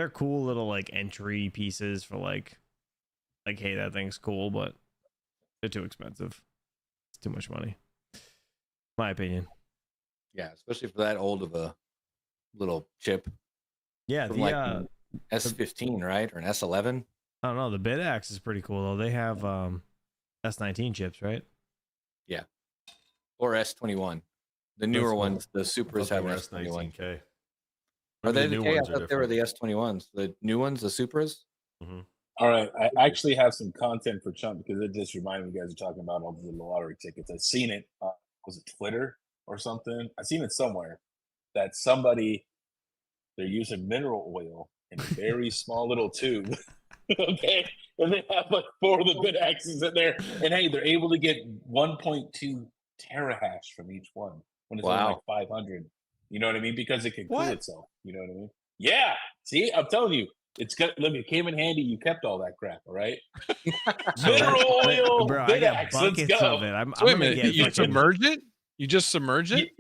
cool little like entry pieces for like hey, that thing's cool, but they're too expensive. It's too much money, my opinion. Yeah, especially for that old of a little chip. Yeah, the like S15, right, or an S11. I don't know. The BitAxe is pretty cool though. They have S19 chips, right? Yeah, or S21. The newer ones, the Supras have S19K. Are they the K? I thought they were the S21s. The new ones, the Supras. Mm-hmm. All right, I actually have some content for Chump because it just reminded me you guys are talking about all the lottery tickets. I've seen it. Was it Twitter or something? I've seen it somewhere that they're using mineral oil in a very small little tube. Okay, and they have like 4 of the BitAxes in there, and hey, they're able to get 1.2 terahash from each one when it's only like 500. You know what I mean? Because it can cool itself. You know what I mean? Yeah. See, I'm telling you, look, it came in handy. You kept all that crap, all right? Mineral oil, bro. BitAxe, I got buckets of it. So wait a minute, you submerge it? You just submerge it?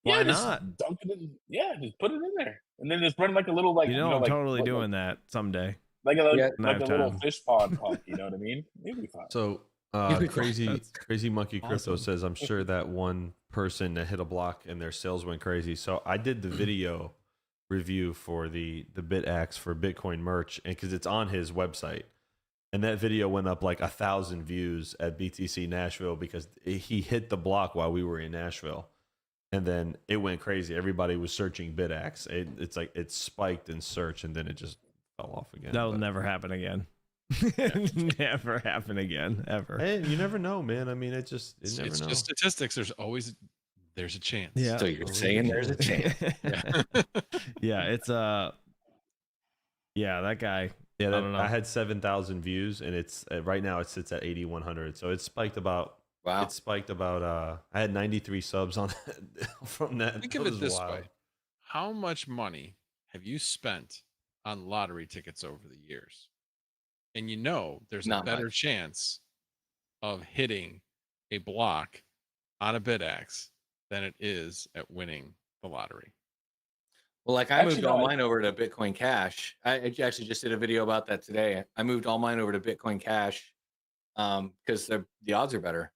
Why just not? Dunk it in. Yeah, just put it in there, and then just run like a little I'm like, totally doing that someday. Like a little fish pond pump. You know what I mean? It'll be fine. So crazy monkey crypto says, I'm sure that one person that hit a block and their sales went crazy. So I did the video review for the BitAxe for Bitcoin merch, and because it's on his website, and that video went up like 1,000 views at BTC Nashville because he hit the block while we were in Nashville, and then it went crazy. Everybody was searching BitAxe. It's like it spiked in search, and then it just fell off again. That'll never happen again. Never happen again, ever. Hey, you never know, man. I mean, it's just statistics. There's a chance. Yeah. So you're saying there's a chance. Yeah, it's that guy. Yeah, I had 7,000 views, and it's right now it sits at 8,100. So it spiked about. Wow. It spiked about. I had 93 subs on from that. Think of it this way: how much money have you spent on lottery tickets over the years? And there's a better chance of hitting a block on a BitAxe than it is at winning the lottery. Well, like I moved all mine over to Bitcoin Cash. I actually just did a video about that today. I moved all mine over to Bitcoin Cash because the odds are better.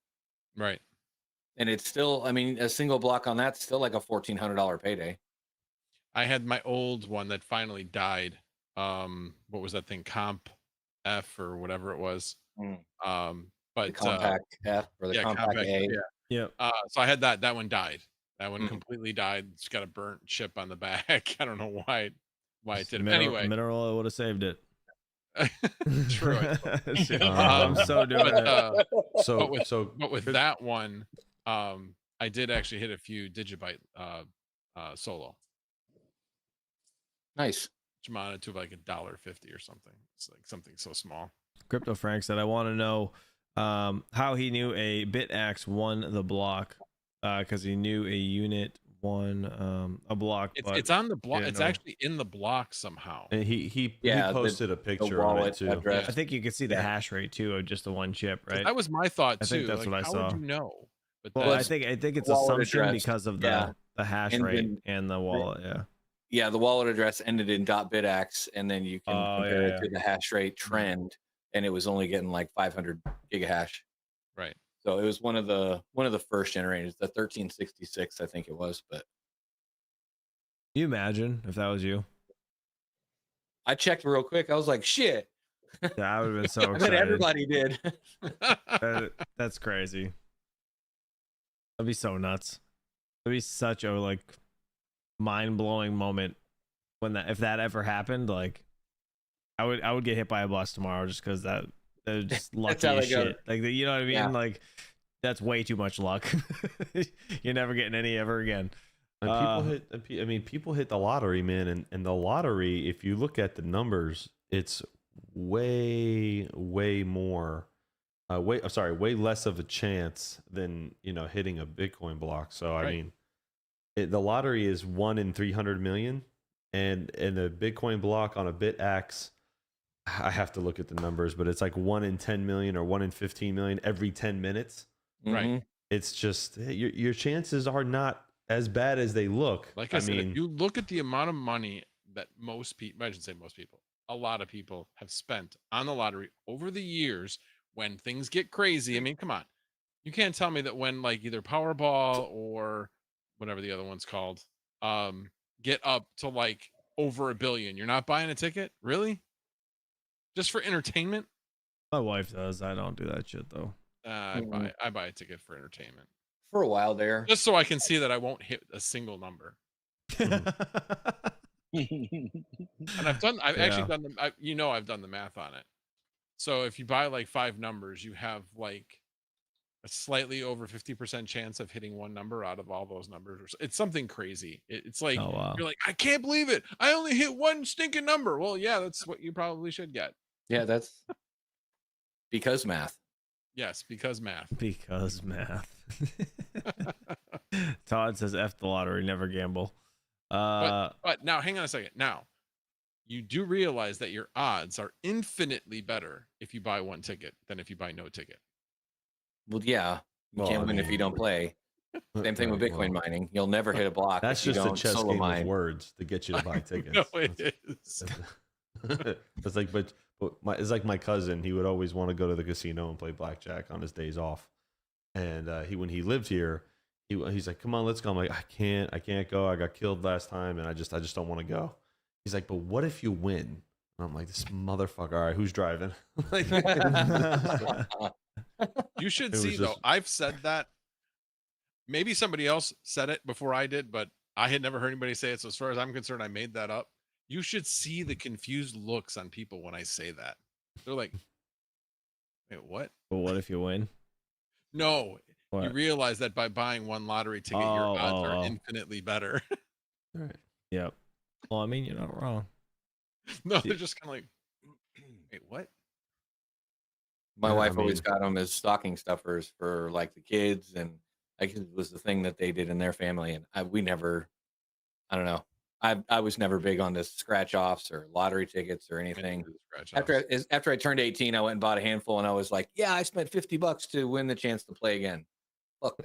Right. And it's still, I mean, a single block on that's still like a $1,400 payday. I had my old one that finally died. What was that thing? Comp F or whatever it was. But the Compact F or the Compact A. Yeah. So I had that one died. That one completely died. It's got a burnt chip on the back. I don't know why it did. Anyway, mineral oil would have saved it. True. I'm so doing it. But with that one, I did actually hit a few Digibyte solo. Nice. Which amounted to like $1.50 or something. It's like something so small. Crypto Frank said, I want to know how he knew a BitAxe won the block because he knew a unit one a block. But It's on the block. yeah, It's no. actually in the block somehow. And he Yeah, posted a picture on it wallet too. address. I think you could see the Yeah. hash rate too of just the one chip, right? That was my thought too. I think that's like, what I how saw. would you know? But Well, I that's, think it's wallet assumption address. because of Yeah. the hash And rate then and the wallet. Yeah. Yeah, the wallet address ended in .bidax, and then you can Oh, compare yeah, it to the hash rate trend, and it was only getting like 500 gigahash. right. So it was one of the first generators, the 1366, I think it was. But Can you imagine if that was you? I checked real quick. I was like, shit. Yeah, I would have been so I bet excited. everybody did. That's crazy. That'd be so nuts. It'd be such a like mind-blowing moment when if that ever happened. Like, I would get hit by a bus tomorrow just because that just lucky how as they go. shit. Like, you know what I mean? Yeah. Like, that's way too much luck. You're never getting any ever again. And people hit the lottery, man, and the lottery, if you look at the numbers, it's way more way less of a chance than hitting a Bitcoin block. So I Right. mean, the lottery is 1 in 300 million, and a Bitcoin block on a BitX, I have to look at the numbers, but it's like 1 in 10 million or 1 in 15 million every 10 minutes. Right. Mhm. It's just your chances are not as bad as they look. Like I said, if you look at the amount of money that most people, I should say most people, a lot of people have spent on the lottery over the years when things get crazy. I mean, come on. You can't tell me that when like either Powerball or whatever the other one's called, get up to like over $1 billion, you're not buying a ticket? Really? Just for entertainment? My wife does. I don't do that shit though. I buy a ticket for entertainment. For a while there. Just so I can see that I won't hit a single number. And I've actually done I've done the math on it. So if you buy like 5 numbers, you have like a slightly over 50% chance of hitting one number out of all those numbers. It's something crazy. It's like, Oh, wow. you're like, I can't believe it. I only hit one stinking number. Well, yeah, that's what you probably should get. Yeah, that's because math. Yes, because math. Because math. Todd says F the lottery, never gamble. But now hang on a second. Now, you do realize that your odds are infinitely better if you buy one ticket than if you buy no ticket. Well, yeah, you Well, can't I win if you mean, don't play. Same thing with Bitcoin mining. You'll never hit a block. That's if you just a don't chess solo game mine. of words to get you to buy tickets. No, it is. It's like, but it's like my cousin. He would always want to go to the casino and play blackjack on his days off. And when he lived here, he's like, "Come on, let's go." I'm like, "I can't go. I got killed last time, and I just don't want to go." He's like, "But what if you win?" And I'm like, "This motherfucker. All right, who's driving?" Like, You should It was see though. just- I've said that. Maybe somebody else said it before I did, but I had never heard anybody say it. So as far as I'm concerned, I made that up. You should see the confused looks on people when I say that. They're like, "Wait, what?" But what if you win? No, you What? realize that by buying one lottery ticket, your odds are oh. infinitely better. all right. Yep. Well, I mean, you're not wrong. No, they're just kind of like, "Wait, what?" My Yeah, wife I always mean- got them as stocking stuffers for like the kids, and like it was the thing that they did in their family. And we never, I don't know. I was never big on the scratch offs or lottery tickets or anything. Scratch After I turned 18, I went and bought a handful, and I was like, yeah, I spent $50 to win the chance to play again. Fuck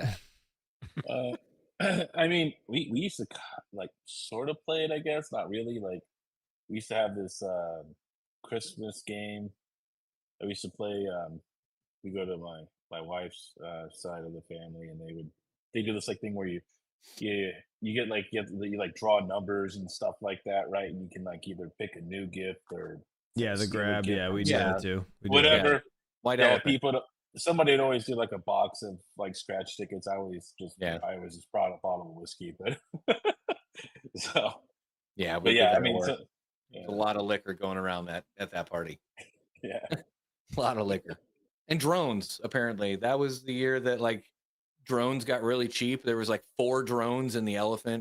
that. I mean, we used to like sort of play it, I guess, not really. Like we used to have this Christmas game that we used to play. We go to my wife's side of the family, and they do this like thing where you get like you like draw numbers and stuff like that, right? And you can like either pick a new gift or Yeah, the steal a grab. gift Yeah, from we do Yeah. that too. We do whatever. that. White Yeah, elephant. somebody would always do like a box of like scratch tickets. I always just brought a bottle of whiskey, but so Yeah, we but did yeah, I that mean, more. so, There's a lot of liquor going around at that party. yeah. A lot of liquor. And drones, apparently. That was the year that like drones got really cheap. There was like 4 drones in the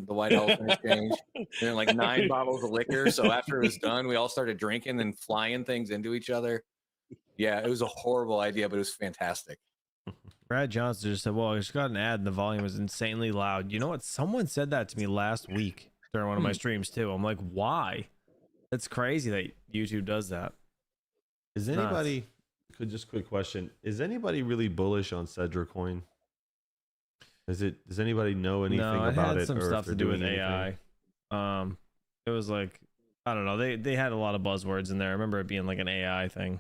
White Elephant Exchange. And then like 9 bottles of liquor. So after it was done, we all started drinking and flying things into each other. Yeah, it was a horrible idea, but it was fantastic. Brad Johnson just said, well, I just got an ad and the volume is insanely loud. You know what? Someone said that to me last week during one of my streams too. I'm like, why? That's crazy that YouTube does that. Is Nuts. anybody, just quick question, is anybody really bullish on Cedra coin? Does anybody know anything No, it about had it? some or if stuff they're to do with doing AI. anything? It was like, I don't know. They had a lot of buzzwords in there. I remember it being like an AI thing.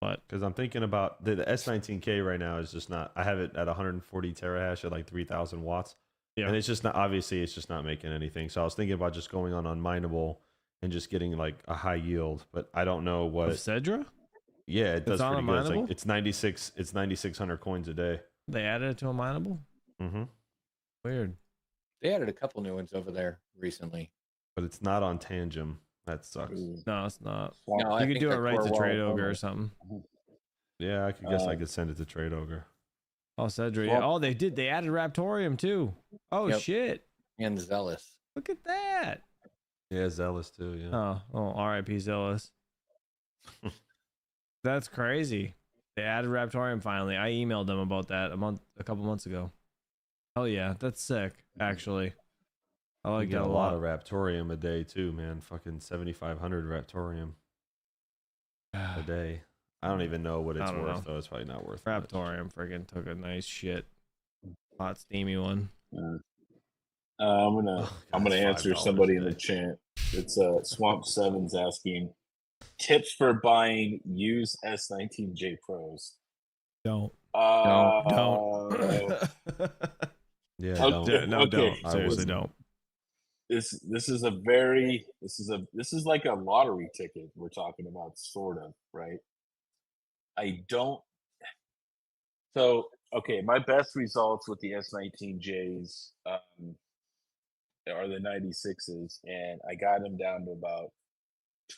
But Because I'm thinking about the S19K right now is just not, I have it at 140 terahash at like 3,000 watts. yeah, And it's just not, obviously, it's just not making anything. So I was thinking about just going on Mineable and just getting like a high yield, but I don't know what. of Cedra, Yeah, it does on pretty a good. It's like Mineable? it's 9,600 coins a day. they added it to a mineable. Mm-hmm. Weird. They added a couple new ones over there recently. But it's not on Tangem. That sucks. No, it's not. No, I You could think do it they're right to core Trade wall Ogre or only. something. Yeah, I could guess I could send it to Trade Ogre. Oh, Cedra. Well- Yeah. Oh, they did. They added Raptorium too. Oh Yep. shit! And Zealous. Look at that. Yeah, Zealous too. Yeah. Oh, R.I.P. Zealous. That's crazy. They added Raptorium finally. I emailed them about that a couple months ago. Oh yeah, that's sick. Actually, I You like get that a a lot lot. of Raptorium a day too, man. Fucking 7,500 Raptorium a day. I don't even know what it's I don't worth know. though. It's probably not worth much. Raptorium friggin' took a nice shit, hot steamy one. I'm gonna God, it's answer $5 somebody a in the day. chat. It's Swamp Seven's asking tips for buying used S19J Pros. Don't. Yeah, Okay, don't. No, okay. don't. I Seriously, wouldn't. don't. This is like a lottery ticket we're talking about, sort of, right? I don't. So okay, my best results with the S19Js are the 96s, and I got them down to about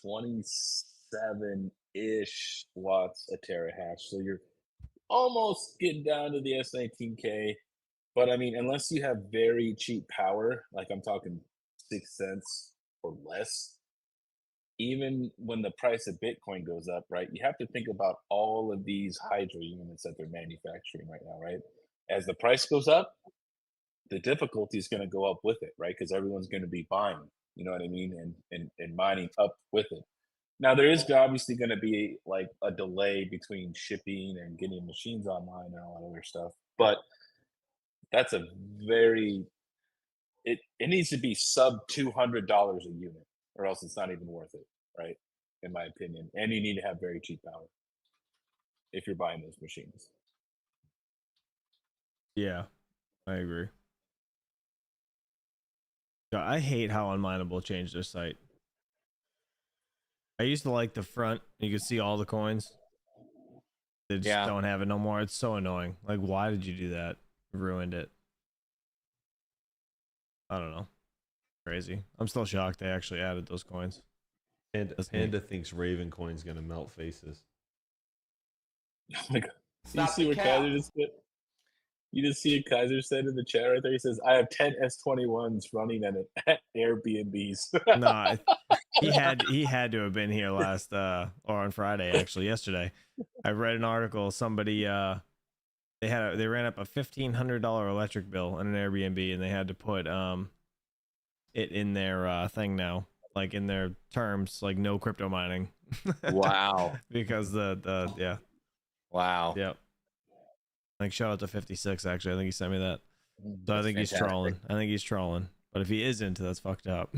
27-ish watts a terahash. So you're almost getting down to the S19K. But I mean, unless you have very cheap power, like I'm talking 6 cents or less, even when the price of Bitcoin goes up, right, you have to think about all of these hydro units that they're manufacturing right now, right? As the price goes up, the difficulty is going to go up with it, right? Because everyone's going to be buying, you know what I mean, and mining up with it. Now there is obviously going to be like a delay between shipping and getting machines online and all that other stuff, but that's a very it needs to be sub $200 a unit, or else it's not even worth it, right? In my opinion, and you need to have very cheap power if you're buying those machines. Yeah, I agree. God, I hate how Unmineable changed their site. I used to like the front. You could see all the coins. They just Yeah. don't have it no more. It's so annoying. Like, why did you do that? It ruined it. I don't know. Crazy. I'm still shocked they actually added those coins. And That's me. Panda thinks Raven Coin's gonna melt faces. Oh my god! Stop you see the what cap. Kaiser just said? You just see what Kaiser said in the chat right there. He says, "I have 10 S21s running at Airbnbs." Nah, he had to have been here last or on Friday, actually yesterday. I read an article. Somebody they ran up a $1,500 electric bill on an Airbnb, and they had to put it in their thing now, like in their terms, like no crypto mining. Wow. Because the yeah. Wow. Yep. Like shout out to 56 actually. I think he sent me that. So I That's think he's fantastic. trolling. I think he's trolling. But if he isn't, that's fucked up.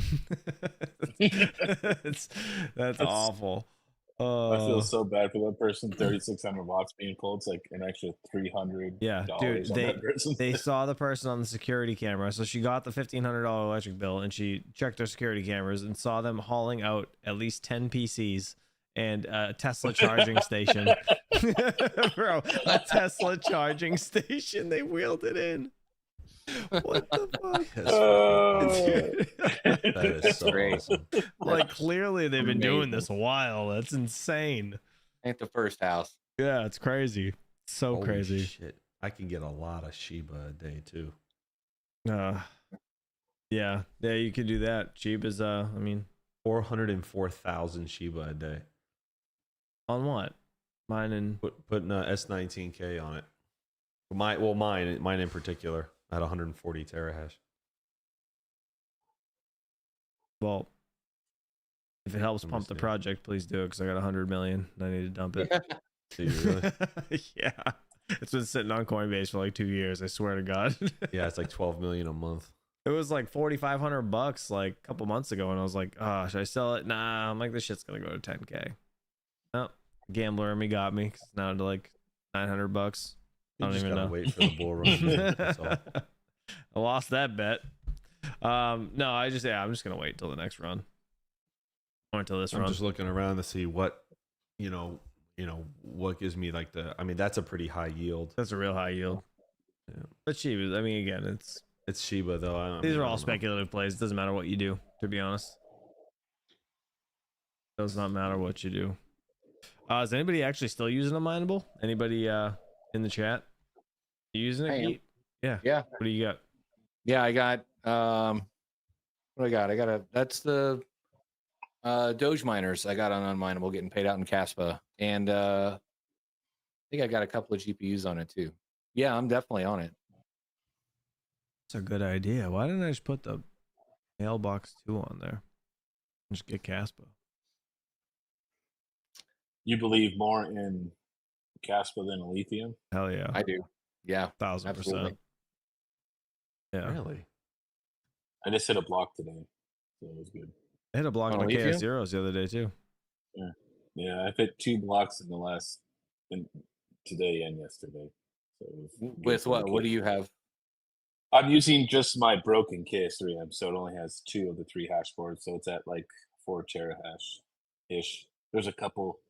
That's awful. I feel so bad for that person. 3,600 watts being pulled. It's like an extra $300 yeah, dude. on that person. They saw the person on the security camera, so she got the $1,500 electric bill, and she checked her security cameras and saw them hauling out at least 10 PCs and a Tesla charging station. Bro, a Tesla charging station. They wheeled it in. What the fuck? That is so Great. awesome. Like clearly they've been doing Amazing. this a while. That's insane. Ain't the first house. Yeah, it's crazy. So Holy crazy. shit. I can get a lot of Shiba a day too. Yeah, you could do that. Cheap is I mean, 404,000 Shiba a day. on what? Mine and Putting a S19K on it. Mine in particular at 140 terahash. Well, if it helps Let me pump the see. project, please do it because I got 100 million. And I need to dump it. Do you really? Yeah, it's been sitting on Coinbase for like 2 years. I swear to God. Yeah, it's like 12 million a month. It was like $4,500 like a couple months ago, and I was like, "Oh, should I sell it?" Nah, I'm like, this shit's gonna go to 10K. No, gambler in me got me. 'Cause it's now to like $900. You I don't just even gotta know. wait for the bull run. Man. That's all. I lost that bet. No, I'm just gonna wait till the next run. Or until this I'm run. just looking around to see what, what gives me like I mean, that's a pretty high yield. That's a real high yield. Yeah. But Shiba, I mean, again, It's Shiba though. these are I all don't know. speculative plays. It doesn't matter what you do, to be honest. It does not matter what you do. Is anybody actually still using a mineable? Anybody in the chat? You using it, I am. Geek? Yeah. Yeah. What do you got? Yeah, I got what I got? That's the Doge miners I got on Unmineable getting paid out in Caspa. And I think I got a couple of GPUs on it too. Yeah, I'm definitely on it. That's a good idea. Why didn't I just put the mailbox 2 on there? Just get Caspa. You believe more in Caspa than lithium? Hell yeah. I do. Yeah. 1000%. absolutely. Yeah. Really? I just hit a block today, so it was good. I hit a block On on my lithium? KS zeros the other day too. Yeah, I've hit 2 blocks in today and yesterday. So it was good With for what? the What do kit. you have? I'm using just my broken KS3M, so it only has 2 of the 3 hash boards, so it's at like 4 terahash ish. There's a couple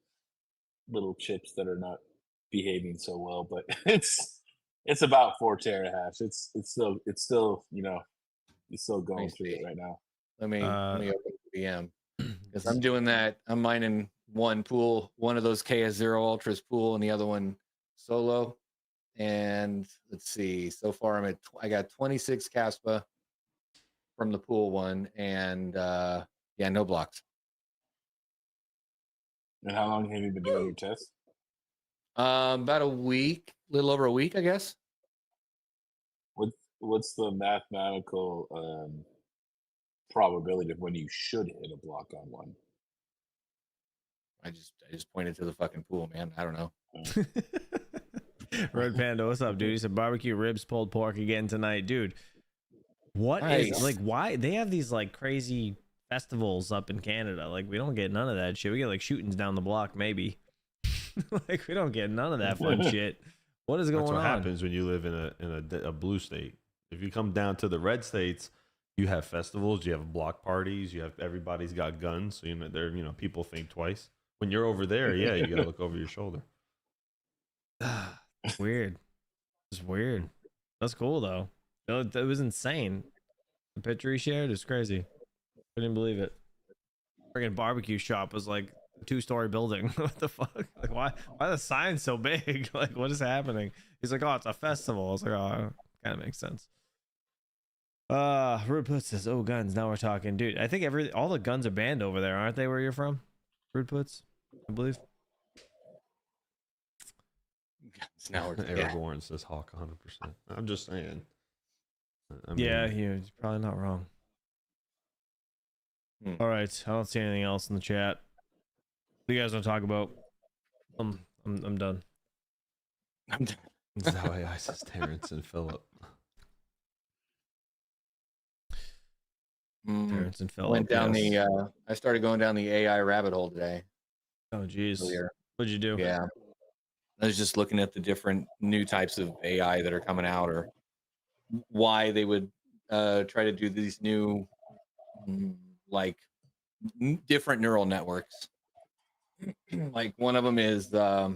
little chips that are not behaving so well, but it's about 4 terahash. It's still it's still going through it see. right now. Let me open the VM. Mm. Because I'm doing that. I'm mining one pool, one of those KS0 Ultras pool, and the other one solo. And let's see. So far, I got 26 Caspa from the pool one, and yeah, no blocks. And how long have you been doing your test? About a week, a little over a week, I guess. What's the mathematical probability of when you should hit a block on one? I just pointed to the fucking pool, man. I don't know. Red Panda, what's up, dude? He said barbecue ribs, pulled pork again tonight, dude. What is Nice. like? Why they have these like crazy festivals up in Canada? Like we don't get none of that shit. We get like shootings down the block, maybe. Like we don't get none of that fun shit. What is going That's what on? happens when you live in a blue state. If you come down to the red states, you have festivals, you have block parties, you have everybody's got guns, so people think twice. When you're over there, yeah, you gotta look over your shoulder. Weird. It's weird. That's cool though. It was insane. The picture he shared is crazy. Couldn't believe it. Friggin' barbecue shop was like a 2-story building. What the fuck? Like why the sign so big? Like what is happening? He's like, oh, it's a festival. I was like, oh, kind of makes sense. Rude Put says, oh, guns. Now we're talking, dude. I think all the guns are banned over there, aren't they? Where you're from, Rude Puts, I believe. Now we're Aragorn says Hawk 100%. I'm just saying. Yeah, you're probably not wrong. All right, I don't see anything else in the chat. What do you guys want to talk about? I'm done. Zowie says Terrence and Philip. Terrence and Phil went down I started going down the AI rabbit hole today. Oh, jeez. Earlier. What'd you do? Yeah. I was just looking at the different new types of AI that are coming out, or why they would try to do these new, different neural networks. Like one of them is, I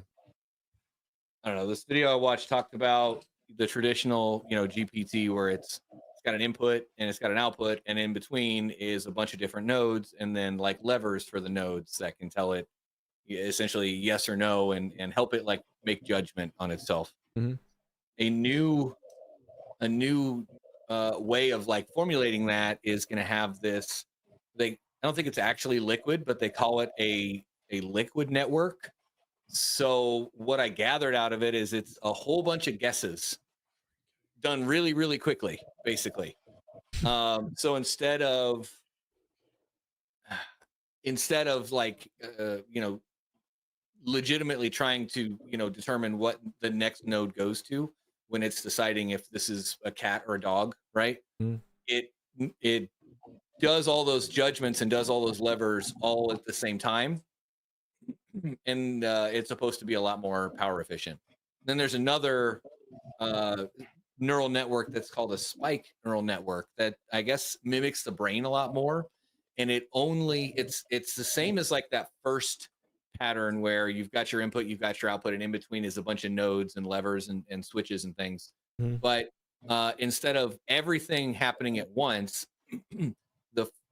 don't know, this video I watched talked about the traditional, GPT, where it's got an input and it's got an output, and in between is a bunch of different nodes, and then like levers for the nodes that can tell it essentially yes or no, and help it like make judgment on itself. Mm-hmm. A new way of like formulating that is going to have this. I don't think it's actually liquid, but they call it a liquid network, So what I gathered out of it is it's a whole bunch of guesses done really, really quickly, basically. So instead of like legitimately trying to determine what the next node goes to when it's deciding if this is a cat or a dog, right? Mm. It does all those judgments and does all those levers all at the same time, and it's supposed to be a lot more power efficient. Then there's another neural network that's called a spike neural network that I guess mimics the brain a lot more, and it's the same as like that first pattern where you've got your input, you've got your output, and in between is a bunch of nodes and levers and switches and things. Mhm. But instead of everything happening at once,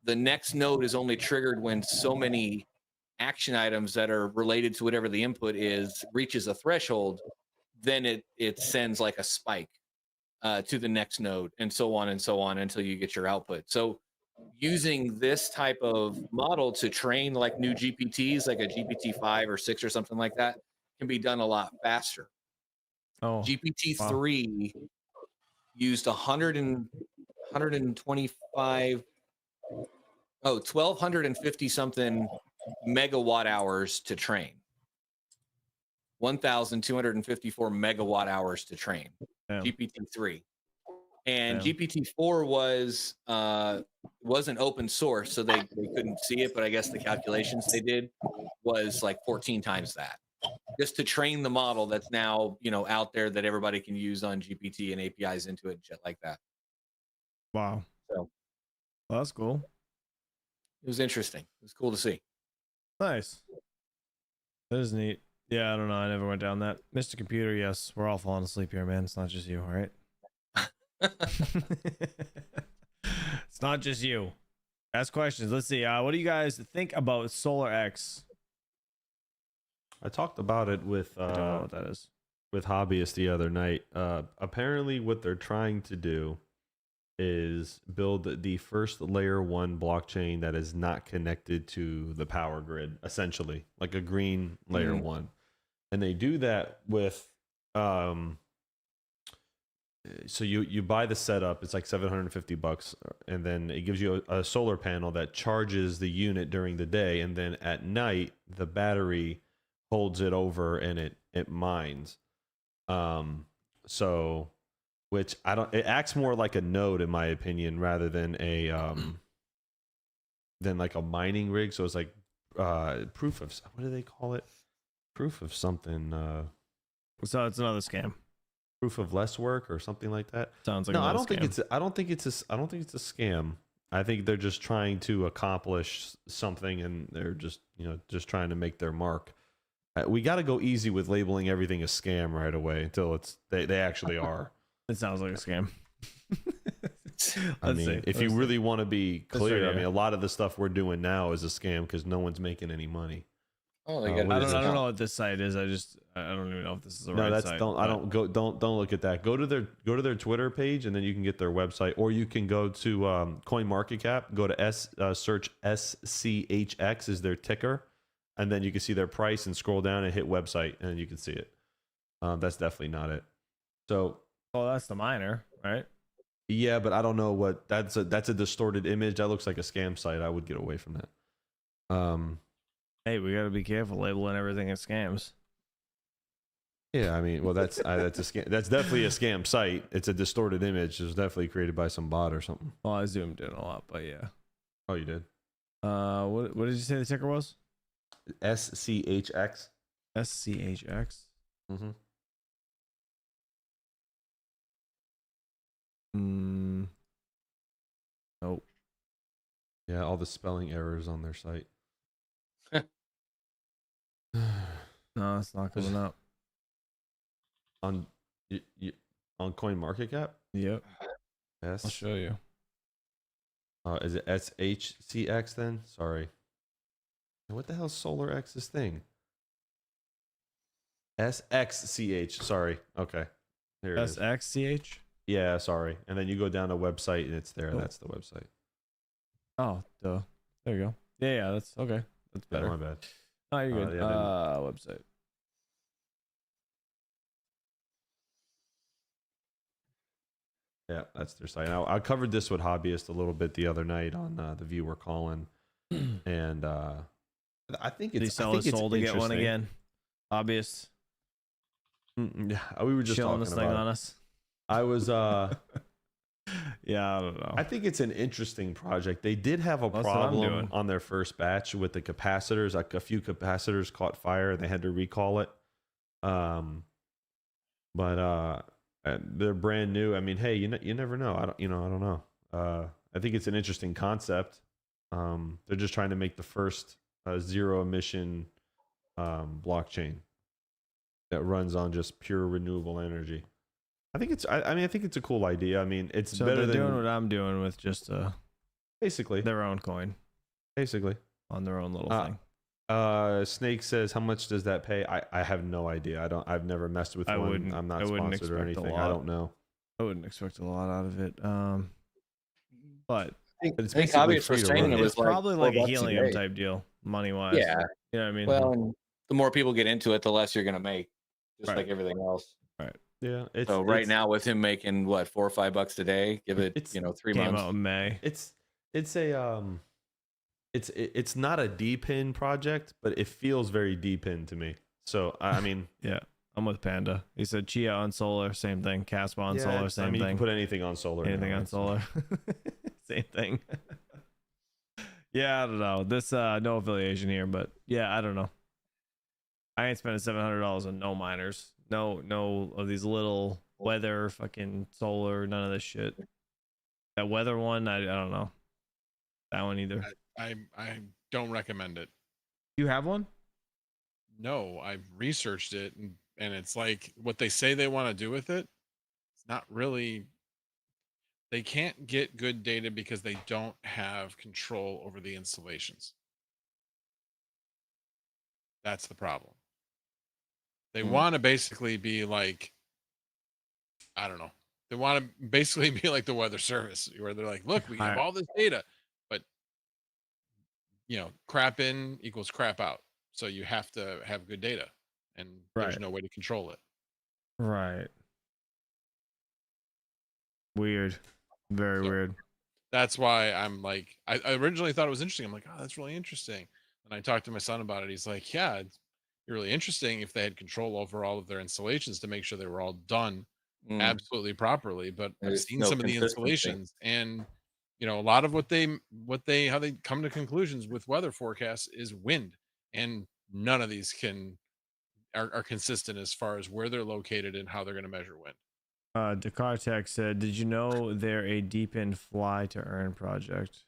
the next node is only triggered when so many action items that are related to whatever the input is reaches a threshold. Then it sends like a spike to the next node, and so on until you get your output. So using this type of model to train like new GPTs, like a GPT-5 or 6 or something like that, can be done a lot faster. Oh, GPT-3 used 1,250 something megawatt hours to train. 1,254 megawatt hours to train. damn. GPT-3. And Damn. GPT-4 wasn't open source, so they couldn't see it, but I guess the calculations they did was like 14 times that, just to train the model that's now out there that everybody can use on GPT and APIs into it and shit like that. Wow. So Well, that's cool. it was interesting. It was cool to see. Nice. That is neat. Yeah, I don't know. I never went down that. Mr. Computer, yes, we're all falling asleep here, man. It's not just you, all right? It's not just you. Ask questions. Let's see. What do you guys think about Solar X? I talked about it with I don't know what that is. with hobbyists the other night. Apparently, what they're trying to do is build the first layer 1 blockchain that is not connected to the power grid, essentially, like a green layer 1. And they do that with so you buy the setup, it's like $750, and then it gives you a solar panel that charges the unit during the day, and then at night the battery holds it over and it mines. So which it acts more like a node in my opinion rather than a than like a mining rig. So it's like proof of, what do they call it? Proof of something. So it's another scam. Proof of less work or something like that. Sounds like no. I another don't think scam. it's. I don't think it's a scam. I think they're just trying to accomplish something, and they're just just trying to make their mark. We got to go easy with labeling everything a scam right away until they actually are. It sounds like a scam. I mean, if you really want to be clear, yeah. I mean, a lot of the stuff we're doing now is a scam because no one's making any money. Oh, they what got is I it? don't know what this site is. I don't even know if this is the No, right that's site. don't. I don't go. Don't look at that. Go to their Twitter page, and then you can get their website, or you can go to CoinMarketCap. Go to search SCHX is their ticker, and then you can see their price and scroll down and hit website, and you can see it. That's definitely not it. So, Oh, that's the miner, right? yeah, but I don't know what that's a distorted image. That looks like a scam site. I would get away from that. Hey, we got to be careful labeling everything as scams. Yeah, I mean, well, that's a scam. That's definitely a scam site. It's a distorted image. It was definitely created by some bot or something. Well, I zoomed in a lot, but yeah. Oh, you did? What did you say the ticker was? SCHX. SCHX. Mm-hmm. Nope. Yeah, all the spelling errors on their site. No, it's not coming up. On CoinMarketCap? Yep. I'll S. show you. Is it SHCX then? Sorry. What the hell's Solar X's thing? SXCH. Sorry. Okay. Here it is. SXCH? Yeah, sorry. And then you go down to website and it's there. Oh. That's the website. Oh, duh. There you go. Yeah, that's okay. That's better. My bad. Oh, you're good. Yeah, Website. Yeah, that's their site. Now, I covered this with Hobbyist a little bit the other night on the Viewer Calling, and I think Did he it's sell I think his it's soul to get one interesting. again? Obvious. Yeah, we were just Shilling talking this thing about on it. us. I was Yeah, I don't know. I think it's an interesting project. They did have a That's what I'm problem doing. on their first batch with the capacitors. Like a few capacitors caught fire and they had to recall it. But they're brand new. I mean, hey, you never know. I don't know. I think it's an interesting concept. They're just trying to make the first zero emission blockchain that runs on just pure renewable energy. I think it's I think it's a cool idea. I mean, it's So better they're doing than what I'm doing with just basically their own coin on their own little thing. Snake says, how much does that pay? I have no idea. I've never messed with one. I'm not sponsored or anything. I don't know. I wouldn't expect a lot out of it. But But it's I think basically Obvious free was to saying run. it was it's probably like a $4 helium day. type deal, money wise. Yeah. You know what I mean? Well, and the more people get into it, the less you're gonna make, just Right. like everything else. Yeah. So right now, with him making what, $4 or $5 a day, give it It's- 3 came months. out in May. it's it's not a deep in project, but it feels very deep in to me. So I mean, Yeah, I'm with Panda. He said Chia on solar, same thing. Caspa on solar, same I mean, you thing. can put anything on solar. Anything now, on right? So- solar, same thing. Yeah, I don't know. This no affiliation here, but yeah, I don't know. I ain't spending $700 on no miners. No of these little weather fucking solar. None of this shit. That weather one, I don't know. That one either. I don't recommend it. You have one? No, I've researched it, and it's like what they say they want to do with it. It's not really. They can't get good data because they don't have control over the installations. That's the problem. They want to basically be like, I don't know. They want to basically be like the weather service, where they're like, look, we have all this data, but crap in equals crap out. So you have to have good data, and there's Right. no way to control it. Right. Weird. Very So- weird. That's why I'm like, I originally thought it was interesting. I'm like, oh, that's really interesting. And I talked to my son about it. He's like, yeah, it's really interesting if they had control over all of their installations to make sure they were all done absolutely properly. But I've There's seen no some of the consistency. installations, and a lot of how they come to conclusions with weather forecasts is wind, and none of these are consistent as far as where they're located and how they're going to measure wind. Dakar Tech said, did you know they're a deep in fly to earn project?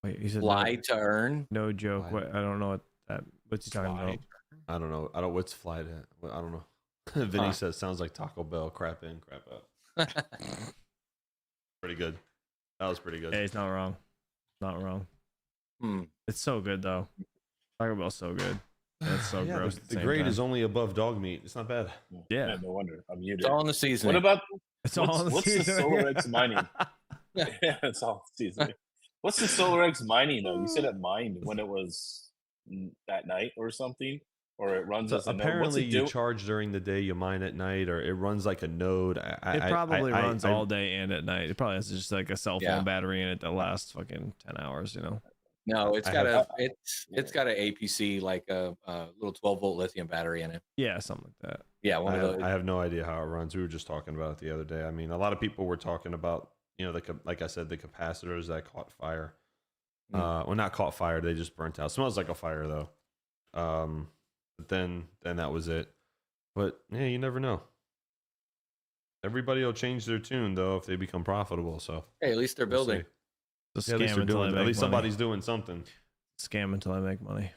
Wait, he said Fly to earn. no joke. Fly. What, I don't know what's he talking Fly. about. I don't know. What's flight at? I don't know. Vinny says sounds like Taco Bell. Crap in, crap out. Pretty good. That was pretty good. Hey, it's not wrong. Not wrong. Hmm. It's so good though. Taco Bell's so good. And it's so Yeah, gross. at the same grade time. is only above dog meat. It's not bad. Yeah. No wonder. I'm muted. It's all in the season. What about It's all in the what's the season. SolarX mining? Yeah, it's all seasoning. What's the SolarX mining though? You said it mined when it was at night or something, or it runs So as a node. apparently, What's it you do? charge during the day, you mine at night, or it runs like a node. It probably runs all day and at night. It probably has just like a cell phone Yeah. battery in it that lasts fucking 10 hours, No, it's I got have- it's got an APC, like a little 12-volt lithium battery in it. Yeah, something like that. Yeah, one of those. I have no idea how it runs. We were just talking about it the other day. I mean, a lot of people were talking about, like I said, the capacitors that caught fire. Well, not caught fire. They just burnt out. Smells like a fire though. But then that was it. But yeah, you never know. Everybody will change their tune though if they become profitable. So Hey, at least they're we'll building. see. It's a Yeah, at least scam they're until I doing. make At least money. somebody's doing something. Scam until I make money.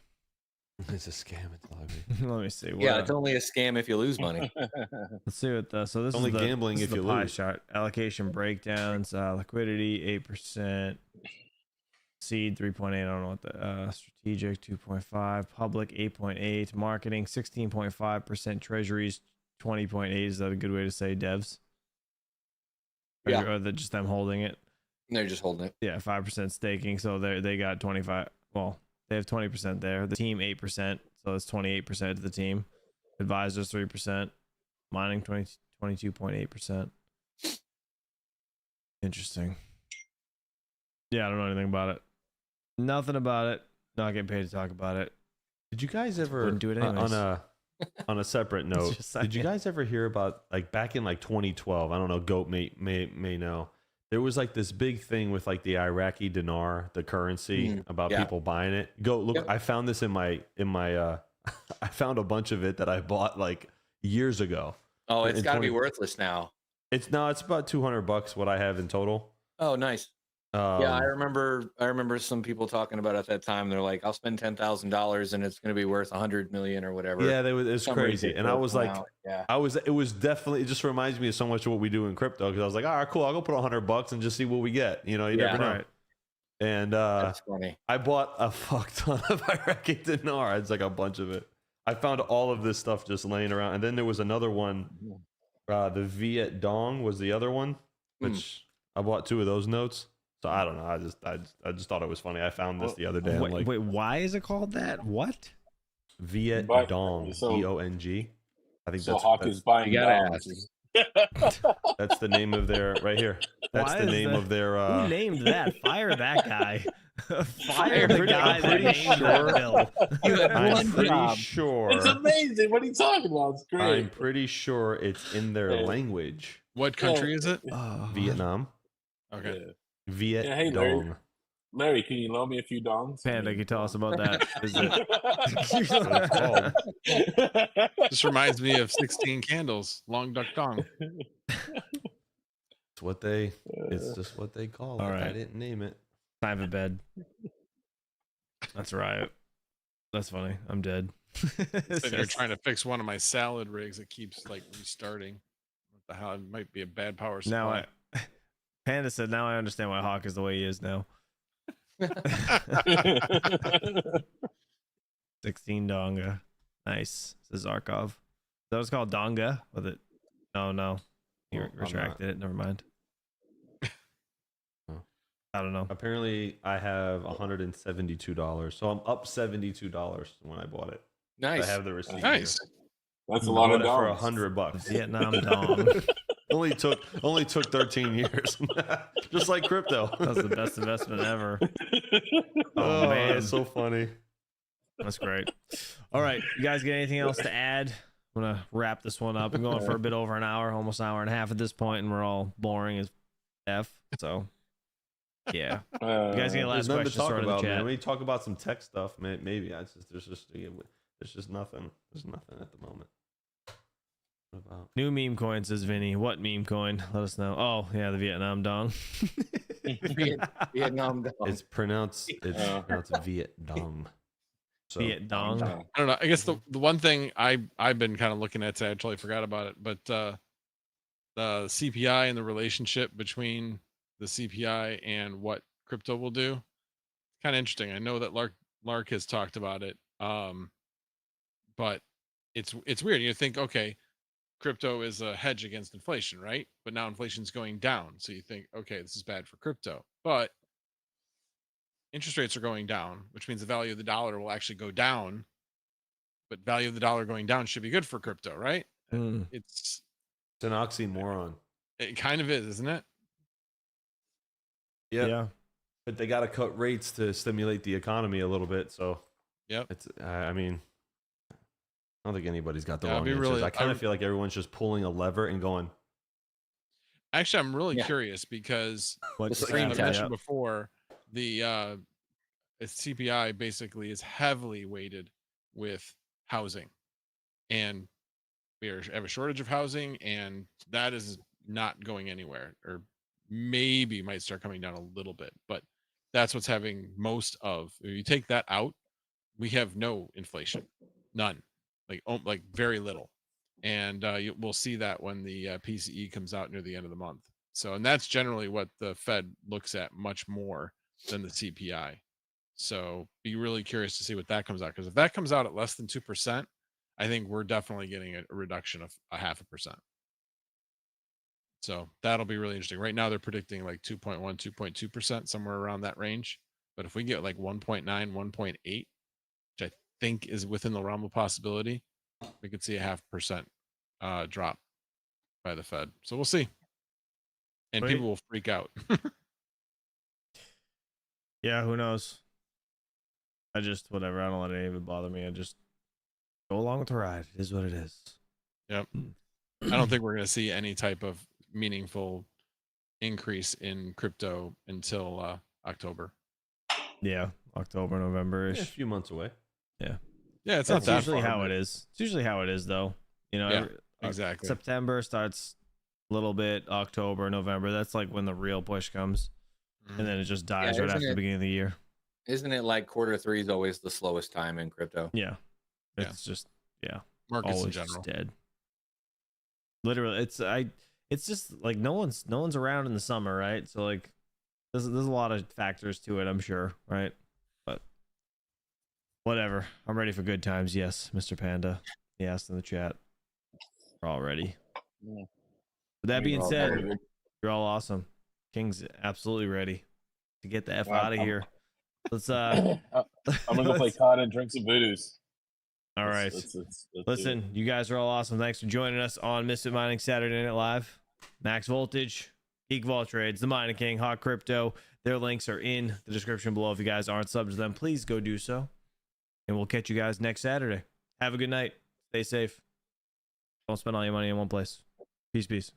It's a scam until I make. Let me see. What, Yeah, it's only a scam if you lose money. let's see what the so this Only is the, gambling this if is you the pie lose. chart. Allocation breakdowns, liquidity 8%, seed 3.8. I don't know what the strategic 2.5, public 8.8, marketing 16.5%, treasuries 20.8. Is that a good way to say devs? Yeah. Or just them holding it? They're just holding it. Yeah, 5% staking. So they got 25. Well, they have 20% there. The team 8%. So it's 28% to the team. Advisors 3%. Mining 22.8%. Interesting. Yeah, I don't know anything about it. Nothing about it. Not getting paid to talk about it. Did you guys ever Wouldn't do it anyways. on a separate note? Just Did you saying. guys ever hear about like back in like 2012? I don't know. Goat may know. There was like this big thing with like the Iraqi dinar, the currency, about yeah. people buying it. Go look. Yep. I found this in my I found a bunch of it that I bought like years ago. Oh, it's in got to be 20 worthless now. It's about $200 what I have in total. Oh, nice. Yeah, I remember some people talking about it at that time. They're like, I'll spend $10,000 and it's going to be worth 100 million or whatever. Yeah, it's Some crazy. And I was like, amount. Yeah. it was definitely, it just reminds me of so much of what we do in crypto. Cause I was like, all right, cool. I'll go put $100 and just see what we get. You know, you never know. Right. And That's funny. I bought a fuck ton of Iraqi dinar. It's like a bunch of it. I found all of this stuff just laying around. And then there was another one. The Viet Dong was the other one, which I bought 2 of those notes. So I don't know. I just thought it was funny. I found this the other day. Wait, wait, why is it called that? What? Viet But- Dong, so- DONG. I think So that's Hawk is buying You gotta dogs. that's the name of their right here. That's Why the is name that- of their. Who named that? Fire that guy. Fire I'm the pretty- guy I'm that pretty named sure- that bill. You had I'm one pretty job. sure. It's amazing. What are you talking about? It's great. I'm pretty sure it's in their Yeah. language. What country is it? Vietnam. Okay. Yeah. Viet Yeah, hey, Larry. Dong. Larry, can you loan me a few dongs? Panda, can you tell us about that? Is it? That's what it's called. This reminds me of 16 Candles, Long Duck Dong. It's what they. It's just what they call it. All I right. didn't name it. Time for bed. That's right. That's funny. I'm dead. Sitting here trying to fix one of my salad rigs. It keeps like restarting. What the hell? It might be a bad power supply. Now Panda said, now I understand why Hawk is the way he is now. 16 Donga. Nice. This is Zarkov. Is that what it's called? Donga? With it? No. You Well, I'm retracted it. Never mind. Oh. I don't know. Apparently, I have $172, so I'm up $72 when I bought it. Nice. I have the receipt. Nice. That's a I lot bought of it for dongs. $100. Vietnam Dong. only took 13 years, just like crypto. That's the best investment ever. Oh man. that's so funny. That's great. All right. You guys get anything else to add? I'm going to wrap this one up. I'm going for a bit over an hour, almost an hour and a half at this point, and we're all boring as F. So, yeah. You guys get any last There's nothing to questions? talk Throw it in the about, man. chat. When you talk about some tech stuff, maybe there's just nothing. There's nothing at the moment. What about? New meme coin, says Vinny. What meme coin? Let us know. Oh, yeah, the Vietnam Dong. Vietnam Dong. It's pronounced Viet Dong. So, Viet Dong. I don't know. I guess the one thing I've been kind of looking at today, I totally forgot about it, but the CPI and the relationship between the CPI and what crypto will do, kind of interesting. I know that Lark has talked about it, but it's weird. You think, okay, crypto is a hedge against inflation, right? But now inflation's going down, so you think, okay, this is bad for crypto, but interest rates are going down, which means the value of the dollar will actually go down. But value of the dollar going down should be good for crypto, right? Mm. It's an oxymoron. it kind of is, isn't it? Yeah. But they got to cut rates to stimulate the economy a little bit. So, Yep. It's. I mean, I don't think anybody's got the Yeah, I'd wrong be answers. really- I kind I- of feel like everyone's just pulling a lever and going. Actually, I'm really Yeah. curious because What The just screen I happened? test. mentioned before, the CPI basically is heavily weighted with housing, and we have a shortage of housing, and that is not going anywhere, or maybe might start coming down a little bit, but that's what's having most of. If you take that out, we have no inflation, none, like very little, and we'll see that when the PCE comes out near the end of the month. So, and that's generally what the Fed looks at much more than the CPI. So, be really curious to see what that comes out, because if that comes out at less than 2%, I think we're definitely getting a reduction of 0.5%. So that'll be really interesting. Right now they're predicting like 2.1, 2.2%, somewhere around that range. But if we get like 1.9, 1.8, which I think is within the realm of possibility, we could see a 0.5% drop by the Fed. So we'll see. and Wait. people will freak out. Yeah, who knows? I just whatever. I don't let any of it bother me. I just go along with the ride. It is what it is. Yep. I don't think we're going to see any type of meaningful increase in crypto until October. Yeah, October, November Yeah, a ish. few months away. Yeah, it's That's not that usually far, how but- it is. It's usually how it is, though. You know, Yeah, exactly. September starts a little bit. October, November. That's like when the real push comes, Mhm. and then it just dies right isn't after the it- beginning of the year. Isn't it like Q3 is always the slowest time in crypto? Yeah, Yeah. it's just Markets in always just general. dead. Literally, it's just like no one's around in the summer, right? So like, there's a lot of factors to it, I'm sure, right? But whatever. I'm ready for good times. Yes, Mr. Panda. He asked in the chat. We're all ready. Yeah. With that being all said, ready. you're all awesome. King's absolutely ready to get the F Wow, out of I'm- here. Let's I'm gonna go play let's- COD and drink some voodoos. all right. Let's do it. Listen, you guys are all awesome. Thanks for joining us on Misfit Mining Saturday Night Live. Max Voltage, Geek of All Trades, the Mining King, Hot Crypto. Their links are in the description below. If you guys aren't subbed to them, please go do so. And we'll catch you guys next Saturday. Have a good night. Stay safe. Don't spend all your money in one place. Peace, peace.